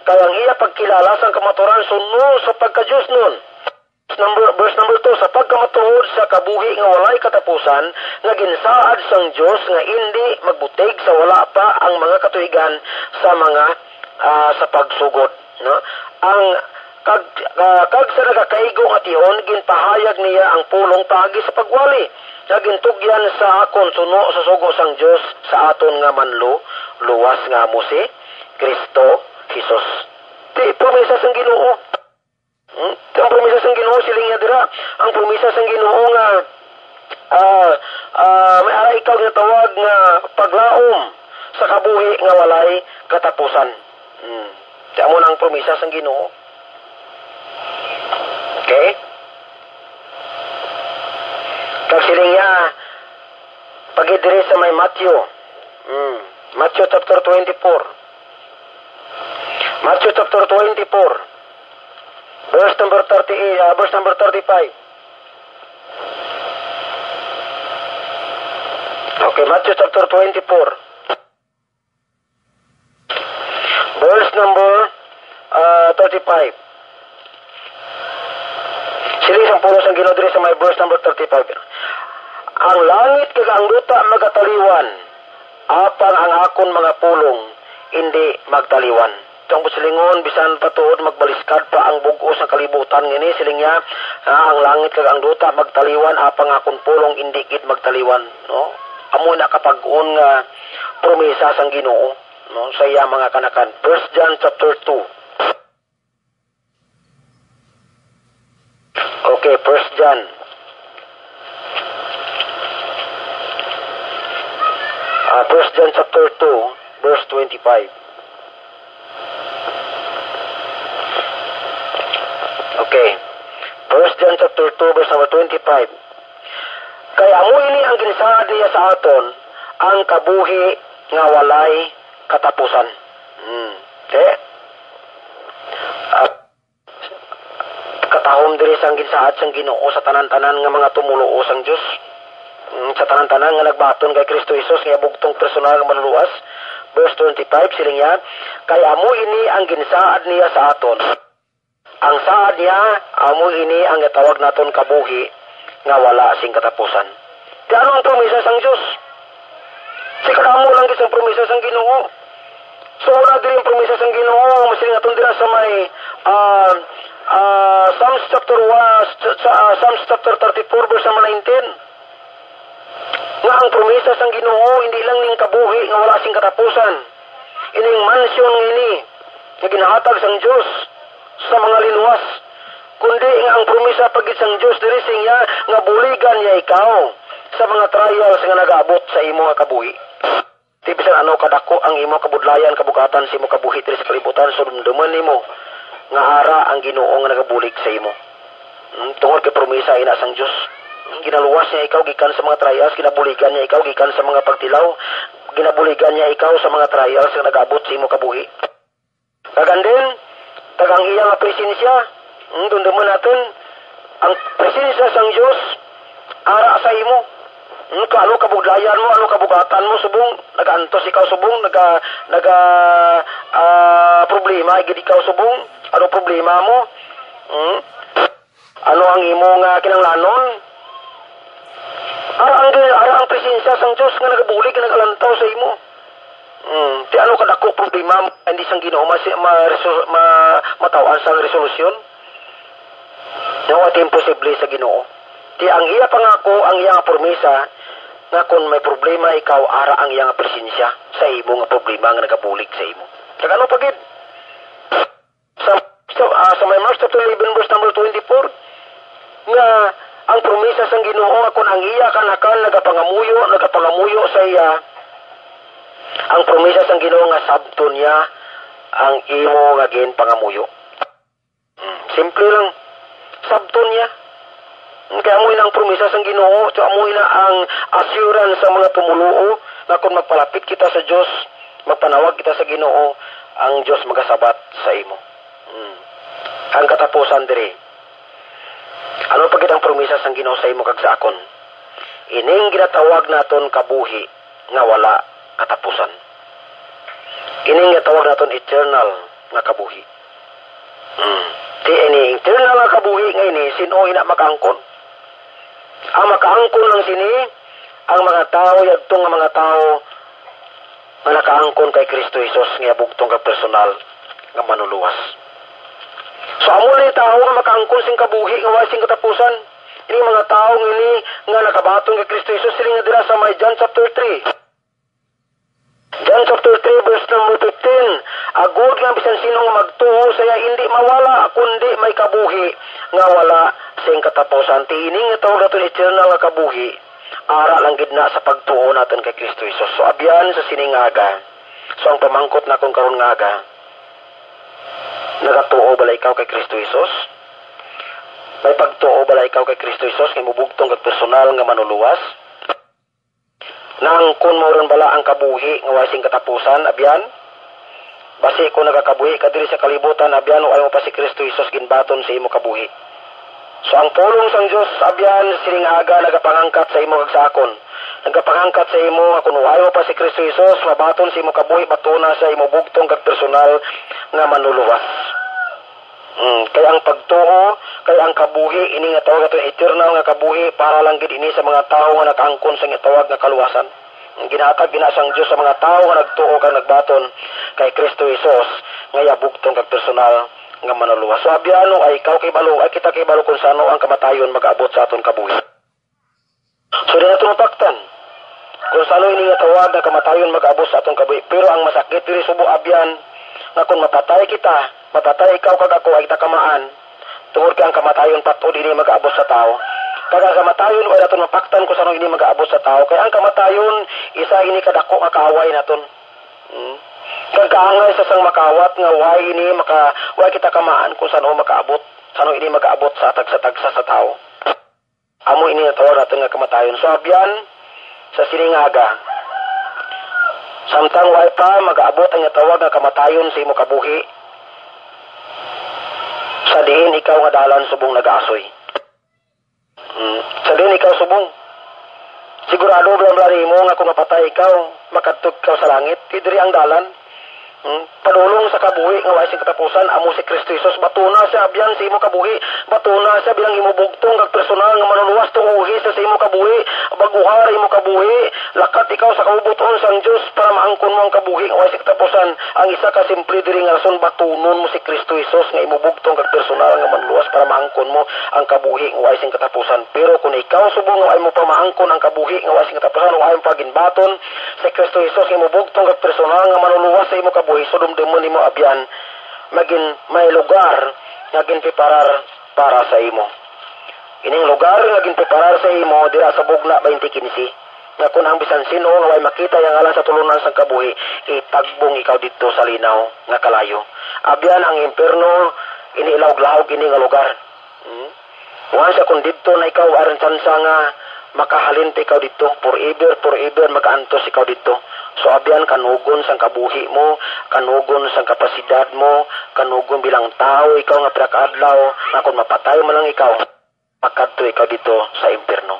Kaya ang iya pagkilala sang kamaturan suno sa pagka-Dios nun. Verse number 2, sa pagkamatuod sa kabuhi nga walay katapusan, nga ginsaad sang Dios nga hindi magbutig sa wala pa ang mga katuigan sa mga sa pagsugod. No? Ang kag sa nagakaigo at iyon, ginpahayag niya ang pulong pagi sa pagwali. Nagintugyan sa akon suno sa sugo sang Dios sa aton nga manlo, luwas nga mo si Kristo Jesus. Di promesa sang Ginoo. Ang promesa sang Ginoo siling niya dira. Ang promesa sang Ginoo nga may ara ikaw nga tawag nga paglaom sa kabuhi nga walay katapusan. Di amo nang promesa sang Ginoo. Okay? Kag siling niya pagidiri sa may Matthew. Matthew chapter 24. Matthew chapter 24. Verse number 38, verse number 35. Okay, Matthew chapter 24. Verse number 35. Sili isang pulos ang Ginoo diri sa may verse number 35. Ang langit kag ang luta magataliwan, apang ang akon mga pulong hindi magtaliwan. Itong silingon, bisan patuod magbaliskad pa ang bugos sa kalibutan ngini siling niya, ang langit kag ang luta magtaliwan, apang akon pulong hindi gid magtaliwan. No? Amo na kapag-un nga promesa sang Ginoo, no? Sa iya mga kanakan. 1 John chapter 2. Okay, 1 John. First John chapter 2, verse 25. Okay. 1 John chapter 2, verse number 25. Kaya amo ini ang ginsaad niya sa aton, ang kabuhi nga walay katapusan. Okay? Katahom diri sang ginsaad sang Ginoo sa tanan-tanan nga mga tumuluo sang Dios. Sa tanan-tanan nga nagbaton kay Kristo Jesus nga bugtong personal nga manluwas. Verse 25 siling niya, kay amo ini ang ginsaad niya sa aton. Ang saad niya amo ini ang tawag naton kabuhi nga wala sing katapusan. Di ano ang promesa sang Dios? Si kadamo lang gid ang promesa sang Ginoo. So wala diri ang promesa sang Ginoo, masin aton dira sa may Psalms chapter 34 verse 19. Nga ang promesa sang Ginoo hindi lang ning kabuhi nga wala sing katapusan. Ining mansyon ini nga ginahatag sang Dios sa mga linuwas, kundi nga ang promesa pagit sang Dios diri siya nga buligan niya ikaw sa mga trials nga nagaabot sa imo nga kabuhi. Di bisan ano kadako ang imo kabudlayan kabugatan sa imo kabuhi diri sa kalibutan, so dumduman nimo nga ara ang Ginoo nga nagabulig sa imo. Tungod kay promesa ina sang Dios. Ginaluwas niya ikaw gikan sa mga trials, ginabuligan niya ikaw gikan sa mga pagtilaw, ginabuligan niya ikaw sa mga trials nga nagaabot sa imo kabuhi. Kagandin, tagang iya nga presensya, dumduman natin, ang presensya sang Dios ara sa imo. Ano kabuglayan mo, ano kabugatan mo, subong, nagaantos ikaw subong, problema, igid ikaw subong, ano problema mo? Ano ang imo nga kinanglanon? Ara ang presensya sang Dios nga nagabulig, nga nagalantaw sa imo. Di ano kadako problema mo, hindi sang Ginoo matawan sa resolusyon? Nga imposible sa Ginoo. Di ang iya pangako, ang iya nga promesa, nga kung may problema ikaw, ara ang iya nga presensya sa imo nga problema nga nagabulig sa imo. Kag ano pagid? Sa may Mark chapter 11 verse number 24, nga ang promesa sang Ginoo nga kung ang iya kanakan nagapangamuyo sa iya, ang promesa sang Ginoo nga sabton niya ang imo nga pangamuyo. Simple lang. Sabton niya. Kaya amoy na ang promesa sang Ginoo, so amoy na ang assurance sa mga tumuluo na kung magpalapit kita sa Dios, magpanawag kita sa Ginoo, ang Dios magasabat sa imo. Ang katapusan diri. Ano pagit ang promesa sang Ginoo sa imo kag sa akon? Ining ginatawag naton kabuhi nga wala katapusan. Ining ginatawag naton eternal nga kabuhi. Di ini eternal nga kabuhi nga ini sino ina makaangkon? Ang makaangkon lang sini ang mga tao yadtong nga mga tao nga nakaangkon kay Kristo Jesus nga bugtong kag personal nga manuluwas. So amo ni tao nga makaangkon sing kabuhi nga wala sing katapusan. Ini mga tao ini nga nakabaton kay Kristo Jesus sila nga dira sa may John chapter 3. John chapter 3 verse number 15. Agud nga bisan sino nga magtuo saya hindi mawala kundi may kabuhi nga wala sing katapusan. Tiining nga tawag naton eternal nga kabuhi. Ara lang gid na sa pagtuo naton kay Kristo Jesus. So abyan sa siningaga. So ang pamangkot na kung karon nga aga, nagatuo bala ikaw kay Kristo Jesus? May pagtuo bala ikaw kay Kristo Jesus kay mubugtong kag personal nga manuluwas? Nang kun mo ron bala ang kabuhi nga wasing katapusan, abyan? Basi kung nagakabuhi ka diri sa kalibutan, abyan o ay mo pa si Kristo Jesus ginbaton sa imo kabuhi. So ang pulong sang Dios abyan sining aga nagapangangkat sa imo kag sa akon. Nagapangangkat sa imo kung ay mo pa si Kristo Jesus, mabaton sa imo kabuhi, batuna sa imo bugtong kag personal nga manuluwas. Kaya ang pagtuo, kaya ang kabuhi, ini nga tawag ito eternal nga kabuhi para lang gid ini sa mga tao nga nakaangkon sa tawag nga kaluwasan. Ginatag ginasang Dios sa mga tao nga nagtuo kag nagbaton kay Kristo Jesus nga yabugtong kag personal nga manuluwas. So abyano ay ikaw kay balo, ay kita kay balo kung sano ang kamatayon mag-abot sa aton kabuhi. So di nato mapaktan kung sano ini nga tawag nga kamatayon mag-abot sa aton kabuhi. Pero ang masakit diri subo abyan nga kung matatay kita, matatay ikaw kag ako ay takamaan tungod kay ang kamatayon patod ini mag-abot sa tao. Kag ang kamatayon ay naton mapaktan kung sano ini mag-abot sa tao. Kay ang kamatayon isa ini kadako nga kaaway naton. Kagangay sa sang makawat nga way kita kamaan kung sano makaabot, sano ini makaabot sa tagsa sa tao. Amo ini natawag natin nga kamatayon. So abyan sa siningaga, samtang way pa mag-aabot ang tawag nga kamatayon sa imo kabuhi, sa diin ikaw nga dalan subong nag-aasoy. Sa diin ikaw subong. Sigurado blam-blari mo nga kung mapatay ikaw, makatug ikaw sa langit, idiri ang dalan. Padulong sa kabuhi nga wasing katapusan amo si Kristo Jesus, batuna siya abyan sa imo kabuhi, batuna siya bilang imo bugtong kag personal nga manuluwas tuuhi sa imo kabuhi, baguhar imo kabuhi, lakat ikaw sa kaubuton sang Dios para maangkon mo ang kabuhi nga wasing katapusan. Ang isa ka simple diri nga rason batunon mo si Kristo Jesus nga imo bugtong kag personal nga manuluwas para maangkon mo ang kabuhi nga wasing katapusan. Pero kung ikaw subong nga ay mo pa maangkon ang kabuhi nga wasing katapusan o ay mo pa ginbaton si Kristo Jesus nga imo bugtong kag personal nga manuluwas sa imo kabuhi, so dumdumon nimo abyan maging may lugar nga ginpreparar para sa imo. Ining lugar nga ginpreparar sa imo dira sa Bugna 20:15 nga kun ang bisan sino nga way makita yang alang sa tulunan sang kabuhi, itagbong ikaw didto sa linaw nga kalayo. Abyan ang impierno iniilawg-lawg ini nga lugar. Once kung didto na ikaw aron tsansa nga makahalin ikaw dito forever makaantos ikaw dito. So abyan kanugon sang kabuhi mo, kanugon sang kapasidad mo, kanugon bilang tao ikaw nga pinakaadlaw na kung mapatay mo lang ikaw, makadto ikaw dito sa impierno.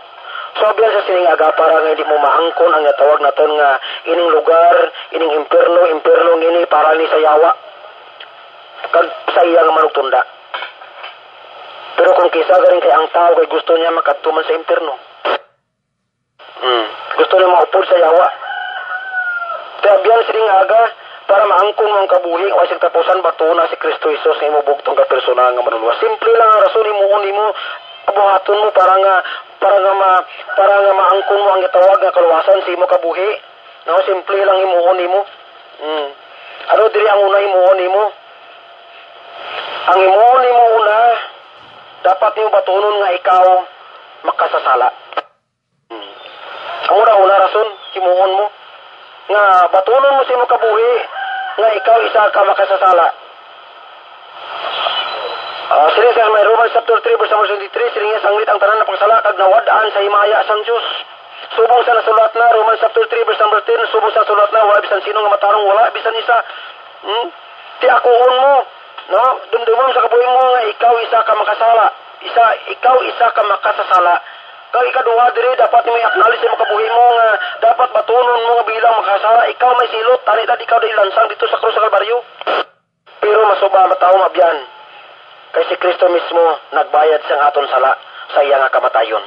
So abyan sa siningaga para nga hindi mo maangkon ang tawag naton nga ining lugar, ining impierno ini para ni sa yawa kag sa iya nga manugtunda. Pero kung kisa galing kay ang tao kay gusto niya makadto man sa impierno, gusto niya maupod sa yawa. Kaya abyan siningaga para maangkon mo ang kabuhi o isang tapusan batuna si Kristo Jesus nga imo bugtong ka personal nga manuluwas. Simple lang ang rason nimo abuhaton mo para nga maangkon mo ang gitawag nga kaluwasan sa imo kabuhi. No, simple lang imuon nimo. Ano diri ang una imuon nimo? Ang imuon nimo una dapat nimo batunon nga ikaw makasasala. Amo na una rason himuon mo nga batunon mo sa imong kabuhi nga ikaw isa ka makasasala. Sila sa may Romans chapter 3 verse 23, silinga sanglit ang tanan na pagsala kag nawadaan sa himaya sang Dios. Subong sa nasulat na Romans chapter 3 verse 10, subong sa nasulat na wala bisan sino nga matarong, wala bisan isa. Ti akuhon mo, no? Dumdumon sa kabuhi mo nga ikaw isa ka makasala. Ikaw isa ka makasasala. Kag ikaduha diri dapat may acknowledge sa kabuhi mo nga dapat batunon mo nga bilang makasala. Ikaw may silot, tani dad ikaw di lansang dito sa krus sa Kalbaryo. Pero masuba mataw mabyan. Kay si Kristo mismo nagbayad sang aton sala sa iya nga kamatayon.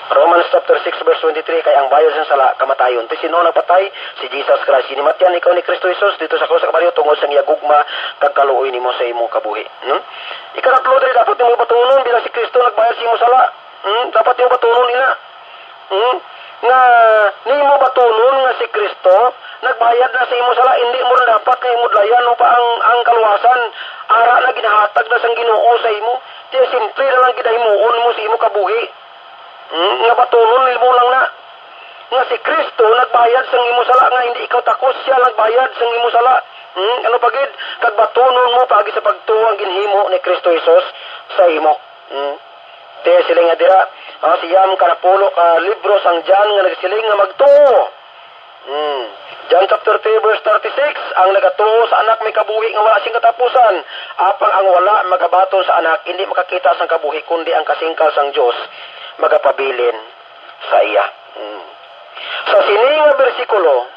Romans chapter 6 verse 23, kay ang bayad sang sala kamatayon. Ti sino nagpatay? Si Jesus Christ. Hinimatyan ikaw ni Kristo Jesus dito sa krus sa Kalbaryo tungod sang iya gugma kag kaluoy nimo sa imong kabuhi. Ikatlo diri dapat nimo batunon bilang si Kristo nagbayad sa imong sala. Dapat nimo batunon ina. Nga nimo batunon nga si Kristo nagbayad na sa imong sala, hindi mo dapat nga imudlayan mo pa ang kaluwasan. Ara na ginahatag na sang Ginoo sa imo. Ti simple na lang gidahimuon mo sa imong kabuhi. Nga batunon nimo lang na nga si Kristo nagbayad sang imong sala, nga hindi ikaw takos, siya nagbayad sang imong sala. Ano pagid kag batunon mo pagi sa pagtuo ang ginhimo ni Kristo Jesus sa imo. Te sila nga dira siyam kanapulo ka libro sang John nga nagsiling nga magtuo. John chapter 3 verse 36, ang nagatuo sa anak may kabuhi nga wala sing katapusan. Apang ang wala magabaton sa anak hindi makakita sang kabuhi kundi ang kasingkal sang Dios magapabilin sa iya. Sa sini nga bersikulo,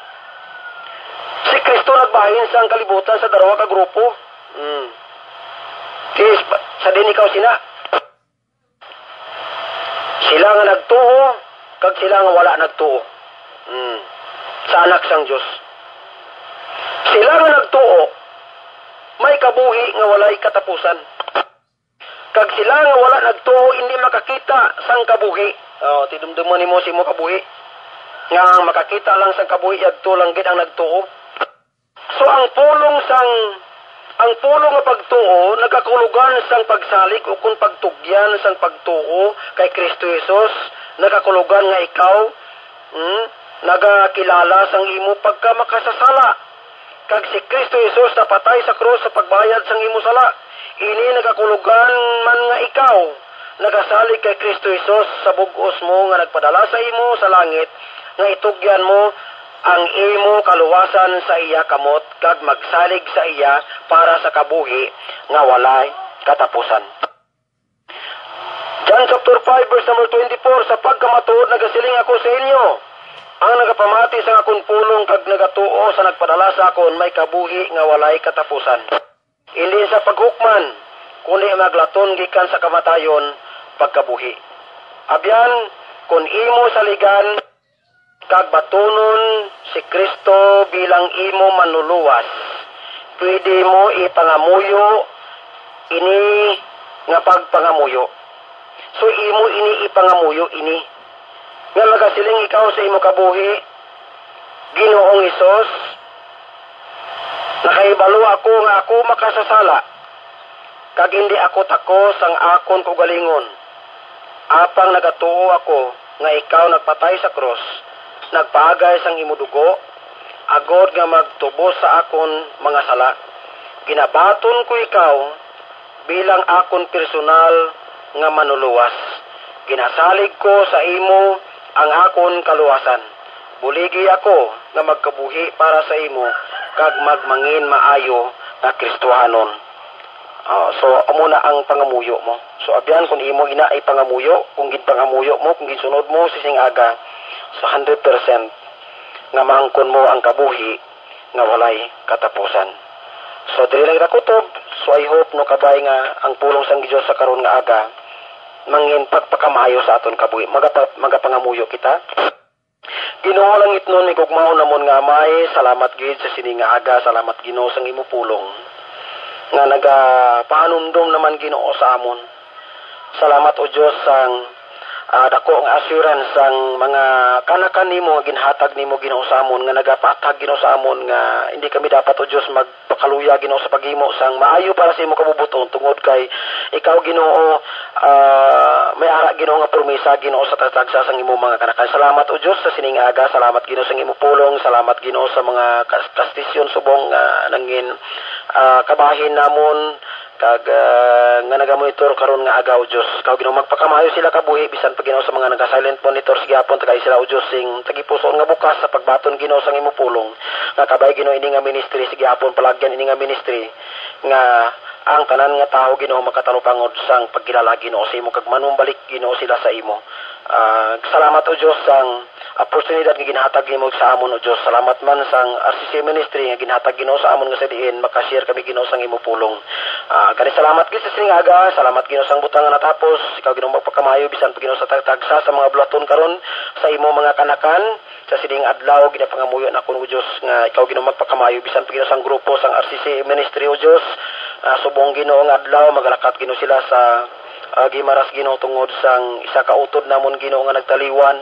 si Kristo nagbahin sang kalibutan sa darawa ka grupo. Sa din ikaw sina. Sila nga nagtuo kag sila nga wala nagtuo. Sa anak sang Dios. Sila nga nagtuo may kabuhi nga walay katapusan. Kag sila nga wala nagtuo hindi makakita sang kabuhi. Tidumdumon nimo si mo kabuhi. Nga makakita lang sang kabuhi adto lang gid ang nagtuo. So ang pulong nga pagtuo nagakulugan sang pagsalig o kung pagtugyan sang pagtuo kay Kristo Jesus. Nagakulugan nga ikaw nagakilala sang imo pagka makasasala. Kag si Kristo Jesus napatay sa krus sa pagbayad sang imo sala. Ini nagakulugan man nga ikaw nagasalig kay Kristo Jesus sa bug-os mo nga nagpadala sa imo sa langit nga itugyan mo ang imo kaluwasan sa iya kamot kag magsalig sa iya para sa kabuhi nga walay katapusan. John chapter 5 verse number 24, sa pagkamatuod nagasiling ako sa inyo, ang nagapamati sa akong pulong kag nagatuo sa nagpadala sa akon may kabuhi nga walay katapusan. Hindi sa paghukman, kundi maglaton gikan sa kamatayon pagkabuhi. Abyan, kung imo saligan kag batunon si Kristo bilang imo manluluwas, pwede mo ipangamuyo ini nga pagpangamuyo. So imo ini ipangamuyo ini nga magasiling ikaw sa imo kabuhi, Ginoong Hesus, nakaibalo ako nga ako makasasala kag hindi ako takos ang akon kaugalingon. Apang nagatuo ako nga ikaw nagpatay sa krus, nagpaagay sang imo dugo, agod nga magtubos sa akon mga sala. Ginabaton ko ikaw bilang akon personal nga manuluwas. Ginasalig ko sa imo ang akon kaluwasan. Buligi ako nga magkabuhi para sa imo kag magmangin maayo na Kristohanon. So amo na ang pangamuyo mo. So abyan kung imo ina ay pangamuyo, kung gid pangamuyo mo, kung gisunod mo sising aga, so 100% nga maangkon mo ang kabuhi nga walay katapusan. So dili lang kutob. So I hope no kabay nga ang pulong sang Dios sa karon nga aga mangin pagpakamayo sa aton kabuhi. Magapangamuyo kita. Ginoo lang itnon ni gugmaon namon nga may salamat gid sa sini nga aga. Salamat Ginoo sang imo pulong nga nagapahanumdum naman Ginoo sa amon. Salamat o Dios sang dako ang assurance sang mga kanakan nimo ginhatag nimo Ginoo sa amon nga nagapatag Ginoo sa amon nga hindi kami dapat o Dios magpakaluya Ginoo sa paghimo sang maayo para sa imo kabubuton tungod kay ikaw Ginoo may ara Ginoo nga promesa Ginoo sa tatagsa sang imo mga kanakan. Salamat o Dios sa sining aga, salamat Ginoo sa imo pulong, salamat Ginoo sa mga kastisyon subong nangin kabahin namon kag nga nagamonitor karon nga agaw Dios kaw Ginoo magpakamayo sila kabuhi bisan pa Ginoo sa mga naka-silent monitor sige hapon tagay sila o Dios sing tagipuson nga bukas sa pagbaton Ginoo sang imo pulong nga kabay Ginoo ini nga ministry sige hapon palagyan ini nga ministry nga ang tanan nga tao Ginoo makatalupangod sang pagkilala Ginoo sa imo kag manumbalik Ginoo sila sa imo. Salamat o Dios sang oportunidad nga ginhatag nimo sa amon o Dios. Salamat man sang RCC ministry nga ginhatag Ginoo sa amon nga sa diin makashare kami Ginoo sang imo pulong. Kani salamat gid sa sining aga, salamat Ginoo sang butang nga natapos. Ikaw Ginoo magpakamayo bisan pa Ginoo sa tagtagsa sa mga bulaton karon sa imo mga kanakan sa sining adlaw ginapangamuyo na kun o Dios nga ikaw Ginoo magpakamayo bisan pa Ginoo sang grupo sang RCC ministry o Dios. Subong Ginoo nga adlaw magalakat Ginoo sila sa gimaras Ginoo tungod sang isa ka utod namon Ginoo nga nagtaliwan.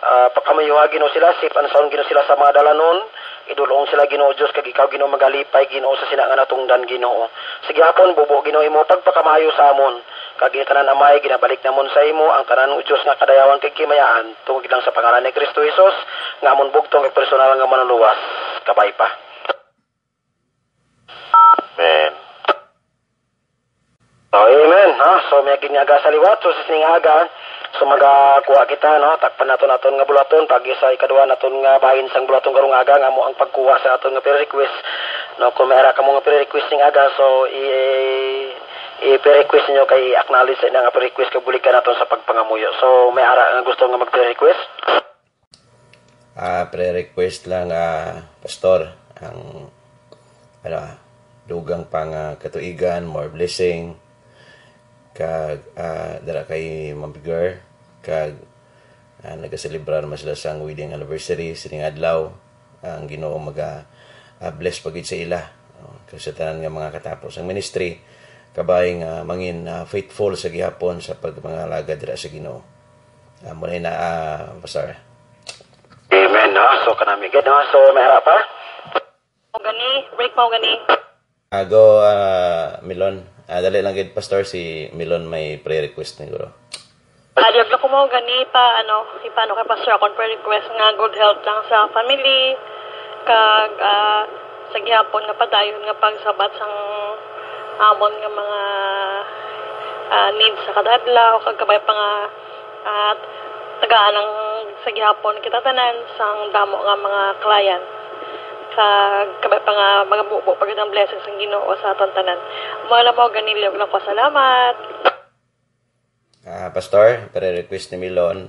Pakamayuha Ginoo sila, safe and sound Ginoo sila sa mga dalanon. Idulong sila Ginoo Dios kag ikaw Ginoo magalipay Ginoo sa sina nga natungdan Ginoo. Sige hapon bubo Ginoo imo pagpakamayo sa amon. Kag tanan amay ginabalik namon sa imo ang tanan o Dios nga kadayawan kay kimayaan tungod lang sa pangalan ni Kristo Jesus nga amon bugtong kay personal nga manuluwas. Kabay pa. Amen. Amen. So may ginyaga sa liwat so sa sining aga so magakuha kita no takpan naton nga bulaton pagi sa ikaduha naton nga bahin sang bulaton karong aga nga mo ang pagkuha sa aton nga request no kung mayara ka mo nga request ning aga so i-request niyo kay acknowledge sa nga request kay bulikan naton sa pagpangamuyo. So may ara nga gusto nga mag-request? Pre-request lang pastor ang dugang pang katuigan, more blessing kag dara kay Mambigar kag nagaselebrar man sila sang wedding anniversary sining adlaw ang Ginoo bless pagid sa ila kasi tanan nga mga katapos ang ministry kabay nga mangin faithful sa gihapon sa pagmangalaga dira sa Ginoo. Muna na pastor. Amen. So kanami gid so may harap pa gani break mo gani Go Milon. Dali lang gid pastor si Milon may prayer request ni guro. Adiyag ko mo gani pa ipano kay pastor akong prayer request nga good health lang sa family kag sa gihapon nga padayon nga pagsabat sang amon nga mga needs sa kada adlaw kag kabay pa nga tagaan ng sa gihapon kita tanan sang damo nga mga client kabay pa nga mga bubo pagod ang blessings ang Ginoo sa aton tanan. Mala mo ganilyo lang pasalamat. Pastor, para request ni Milon,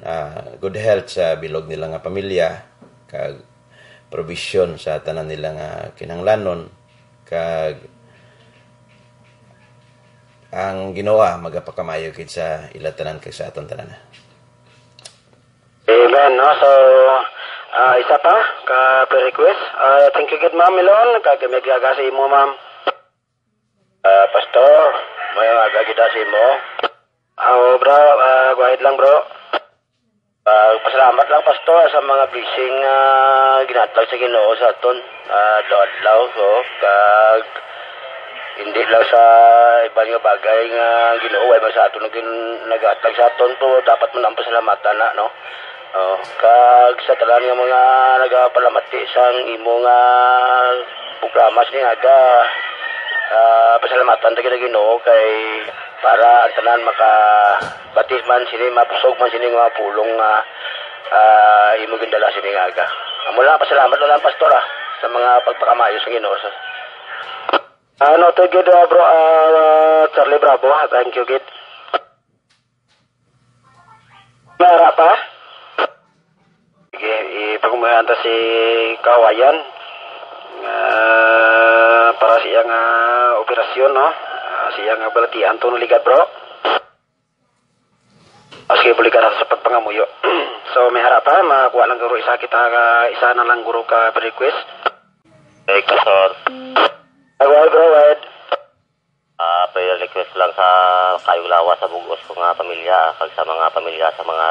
good health sa bilog nila nga pamilya kag provision sa tanan nila nga kinahanglanon kag ang Ginoo magapakamayo kid sa ila tanan kag sa aton tanan. Amen. So isa pa ka request. Thank you gid ma'am Milon kag may gaga sa imo ma'am. Pastor, may aga gid sa imo. Bro, go ahead lang bro. Pasalamat lang pastor sa mga blessing ginatag sa Ginoo sa aton adlaw so kag hindi lang sa ibang nga bagay nga Ginoo ay sa aton nagatag sa aton to dapat man ang pasalamatan na no. Kag sa tanan nga mga nagapalamati sang imo nga programa ni aga pasalamatan ta Ginoo kay para ang tanan makabatis man sini mapusog man sini nga pulong imo gindala sini nga aga. Amo lang pasalamat lang pastor sa mga pagpakamayo sa Ginoo. Thank you bro Charlie Bravo. Thank you gid. Mara pa? Sige, ipagumahanta si Kawayan para siya nga operasyon no. Siya nga balatian to ligad bro. Sige buli ka na sa pagpangamuyo. So may harap pa makuha lang guro isa isa na lang guro ka request. Pastor. Go ahead bro, go ahead. Prayer request lang sa kayong lawas sa bugos ko nga pamilya kag sa mga pamilya sa mga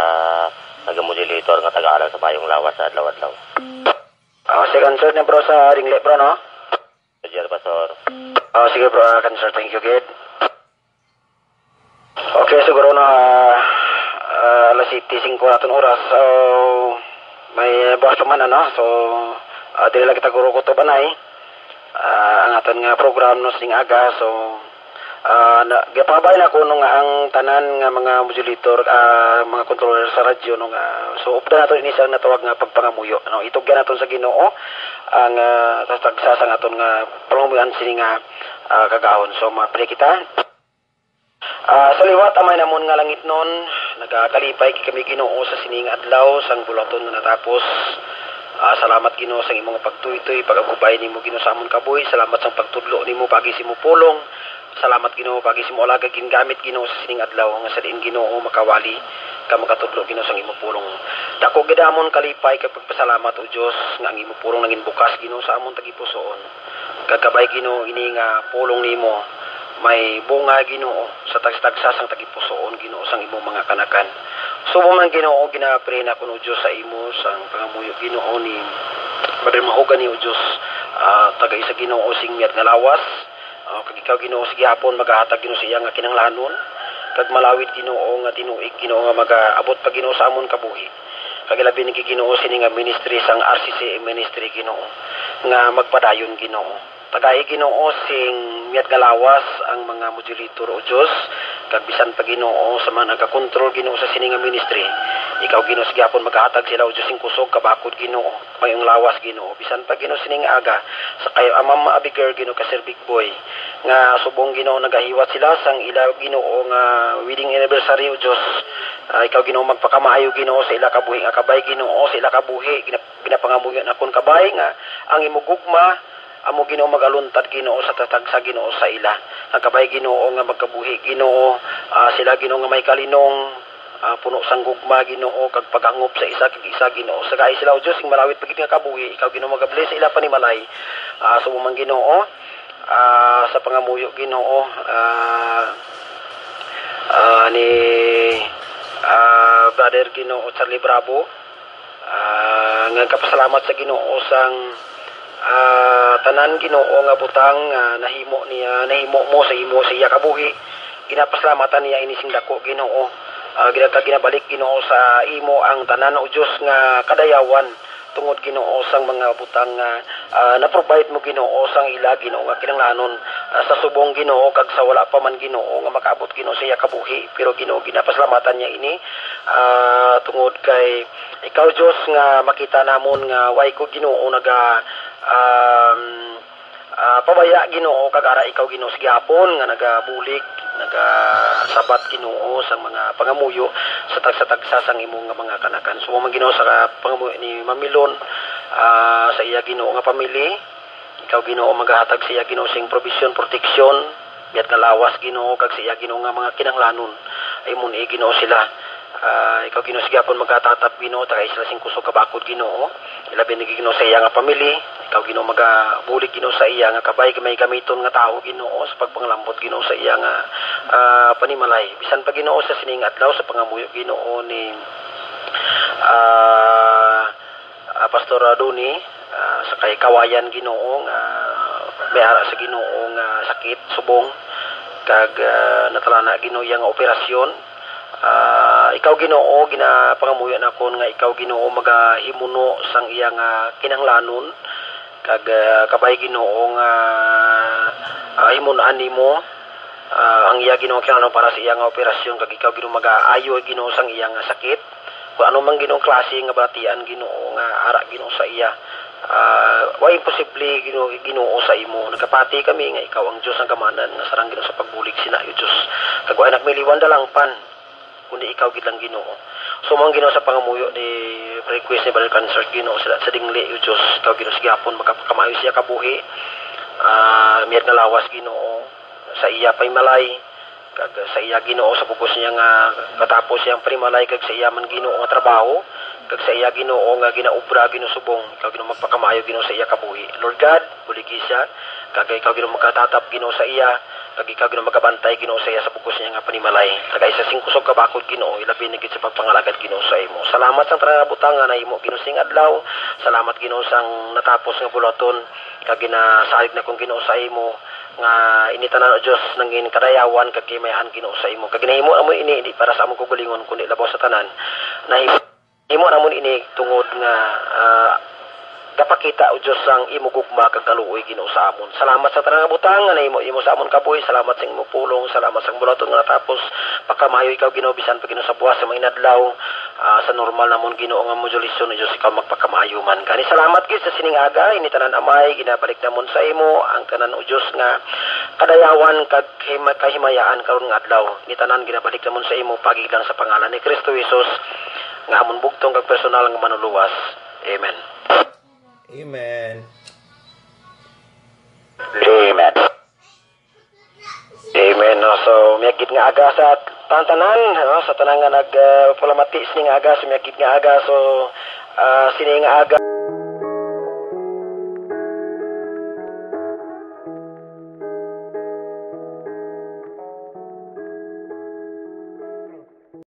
nagamodulator nga taga-alang sa bayong lawas sa adlaw-adlaw. Sige, sir, na bro sa ringle, bro, no? Roger, Pastor. Sige, bro, sir, thank you, kid. Okay, siguro na alas 7:05 natin oras. So, may boss pa man, ano? So, dili lang kita guro ko to banay. Ang aton nga program no sing aga. So, gapabay na ko nung ang tanan nga mga modulator, mga controller sa radyo nung so upda nato ini sa natawag nga pagpangamuyo, no? Itugyan naton sa Ginoo ang tagsasang aton nga pangamuyan sini nga kagahon. So, mapili kita. Sa liwat amay namon nga langit nun, nagakalipay kami Ginoo sa sining adlaw sang bulaton nga natapos. Salamat Ginoo sa imong pagtuytoy, pagagubay nimo Ginoo sa amon kabuhi. Salamat sa pagtudlo nimo pagi simo pulong. Salamat Ginoo pagi simo alaga gingamit Ginoo sa sining adlaw nga sa diin Ginoo makawali ka makatudlo Ginoo sa imong pulong. Dako gid amon kalipay kay pagpasalamat o Dios nga ang imong pulong nangin bukas Ginoo sa amon tagipusoon. Kagabay Ginoo ini nga pulong nimo may bunga Ginoo sa tagsa sang tagipusoon Ginoo sang imong mga kanakan. Subo man Ginoo ginapre na kuno Dios sa imo sang pangamuyo Ginoo ni Padre mahugan ni o Dios taga isa Ginoo sing miyat nga lawas. Kag ikaw Ginoo sige hapon magahatag Ginoo sa iya nga kinanglanon kag malawit Ginoo nga tinuig Ginoo nga magaabot pa Ginoo sa amon kabuhi. Kag ilabi ni Ginoo sini nga ministry sang RCC ministry Ginoo nga magpadayon Ginoo. Tagay Ginoo sing miyat nga lawas ang mga modulator o Dios kag bisan pa Ginoo sa mga nagakontrol Ginoo sa sining nga ministry. Ikaw Ginoo sige hapon maghatag sila o Dios sing kusog kabakod Ginoo mayong lawas Ginoo bisan pa Ginoo sining aga sa kayo amam maabiger Ginoo ka Sir Big Boy nga subong Ginoo nagahiwat sila sang ila Ginoo nga wedding anniversary o Dios. Ikaw Ginoo magpakamaayo Ginoo sa ila kabuhi nga kabay Ginoo sa ila kabuhi ginapangamuyo na kon kabay nga ang imong gugma amo Ginoo magaluntad Ginoo sa tatag sa Ginoo sa ila. Ang kabay Ginoo nga magkabuhi Ginoo sila Ginoo nga may kalinong puno sang gugma Ginoo kag pagangop sa isa kag isa Ginoo. Sa kay sila o Dios sing malawit pagit nga kabuhi ikaw Ginoo magabless sa ila panimalay. Sumo man Ginoo sa pangamuyo Ginoo ni Brother Ginoo Charlie Bravo nga kapasalamat sa Ginoo sang tanan Ginoo nga butang nahimo niya nahimo mo sa imo sa iya kabuhi. Ginapasalamatan niya ini sing dako Ginoo. Ginabalik Ginoo sa imo ang tanan o Dios nga kadayawan tungod Ginoo sang mga butang na-provide mo Ginoo sang ila Ginoo nga kinanglanon sa subong Ginoo kag sa wala pa man Ginoo nga makaabot Ginoo sa iya kabuhi. Pero Ginoo ginapasalamatan niya ini tungod kay ikaw Dios nga makita namon nga way ko Ginoo naga pabaya Ginoo kag ara ikaw Ginoo sige hapon nga nagabulig nagasabat Ginoo sang mga pangamuyo sa tagsa sang imong nga mga kanakan. So man Ginoo sa pangamuyo ni Mamilon sa iya Ginoo nga pamilya ikaw Ginoo magahatag sa iya Ginoo sing provision protection biat nga lawas Ginoo kag sa iya Ginoo nga mga kinanglanon ay mun Ginoo sila. Ikaw Ginoo sige hapon magatatap Ginoo tagay sila sing kusog kabakod Ginoo ilabi ni Ginoo sa iya nga pamilya. Ikaw Ginoo magabulig Ginoo sa iya nga kabay may gamiton nga tao Ginoo sa pagpanglambot Ginoo sa iya nga panimalay. Bisan pa Ginoo sa sining adlaw sa pangamuyo Ginoo ni Pastor Adoni sa kay kawayan Ginoo nga may ara sa Ginoo nga sakit subong kag natalana Ginoo yang operasyon. Ikaw Ginoo ginapangamuyo na kon nga ikaw Ginoo magahimuno sang iya nga kinanglanon kag kabay Ginoo nga himunan nimo ang iya Ginoo kinanglanon para sa iya nga operasyon kag ikaw Ginoo magaayo Ginoo sang iya nga sakit kung ano man Ginoo klase nga batian Ginoo nga ara Ginoo sa iya. Wa imposible Ginoo sa imo. Nagkapati kami nga ikaw ang Dios ang kamanan nga sarang Ginoo sa pagbulig sinayo Dios kag wa nagmiliwan dalang pan kundi ikaw gid lang Ginoo. So man Ginoo sa pangamuyo ni request ni Brother Cancer Ginoo sa dingli yo Dios ikaw Ginoo sige hapon makapakamayo siya kabuhi. Miyat nga lawas Ginoo sa iya pay malay kag sa iya Ginoo sa bugos niya nga katapos siyang primalay kag sa iya man Ginoo nga trabaho kag sa iya Ginoo nga ginaubra Ginoo subong ikaw Ginoo magpakamayo Ginoo sa iya kabuhi. Lord God, buligi siya kag ikaw Ginoo magkatatap Ginoo sa iya kag ikaw Ginoo magabantay Ginoo sa iya sa bugos niya nga panimalay. Tagay sa singkusog ka bakod Ginoo, ilabi na gid sa pagpangalagad Ginoo sa imo. Salamat sa tanang butangan na imo Ginoo sing adlaw. Salamat Ginoo sang natapos nga bulaton kag ginasalig na kong Ginoo sa imo nga initanan o Dios nangin kadayawan kag kimayan Ginoo sa imo. Kag ginahimo amo ini hindi para sa among kugulingon kundi labaw sa tanan. Nahimo namon ini tungod nga gapakita o Diyos ang imo gugma kag kaluoy Ginoo sa amon. Salamat sa tanang butang nga imo sa amon kabuhi. Salamat sa imo pulong, salamat sa bulaton nga natapos pagkamayo ikaw Ginoo bisan pa Ginoo sa buwas sa mga inadlaw sa normal namon Ginoo nga modulisyon ni Dios ikaw magpakamayo man. Kani salamat gid sa sining aga ini tanan amay ginabalik namon sa imo ang tanan o Dios nga kadayawan kag kahimayaan karon nga adlaw. Ni tanan ginabalik namon sa imo pagilang sa pangalan ni Kristo Jesus nga amon bugtong kag personal nga manuluwas. Amen. Amen. Amen. Amen. No? So, miyagid nga aga sa tantanan, no? Sa tanang nga nagpulamati sining aga, so miyagid nga aga, so sining aga.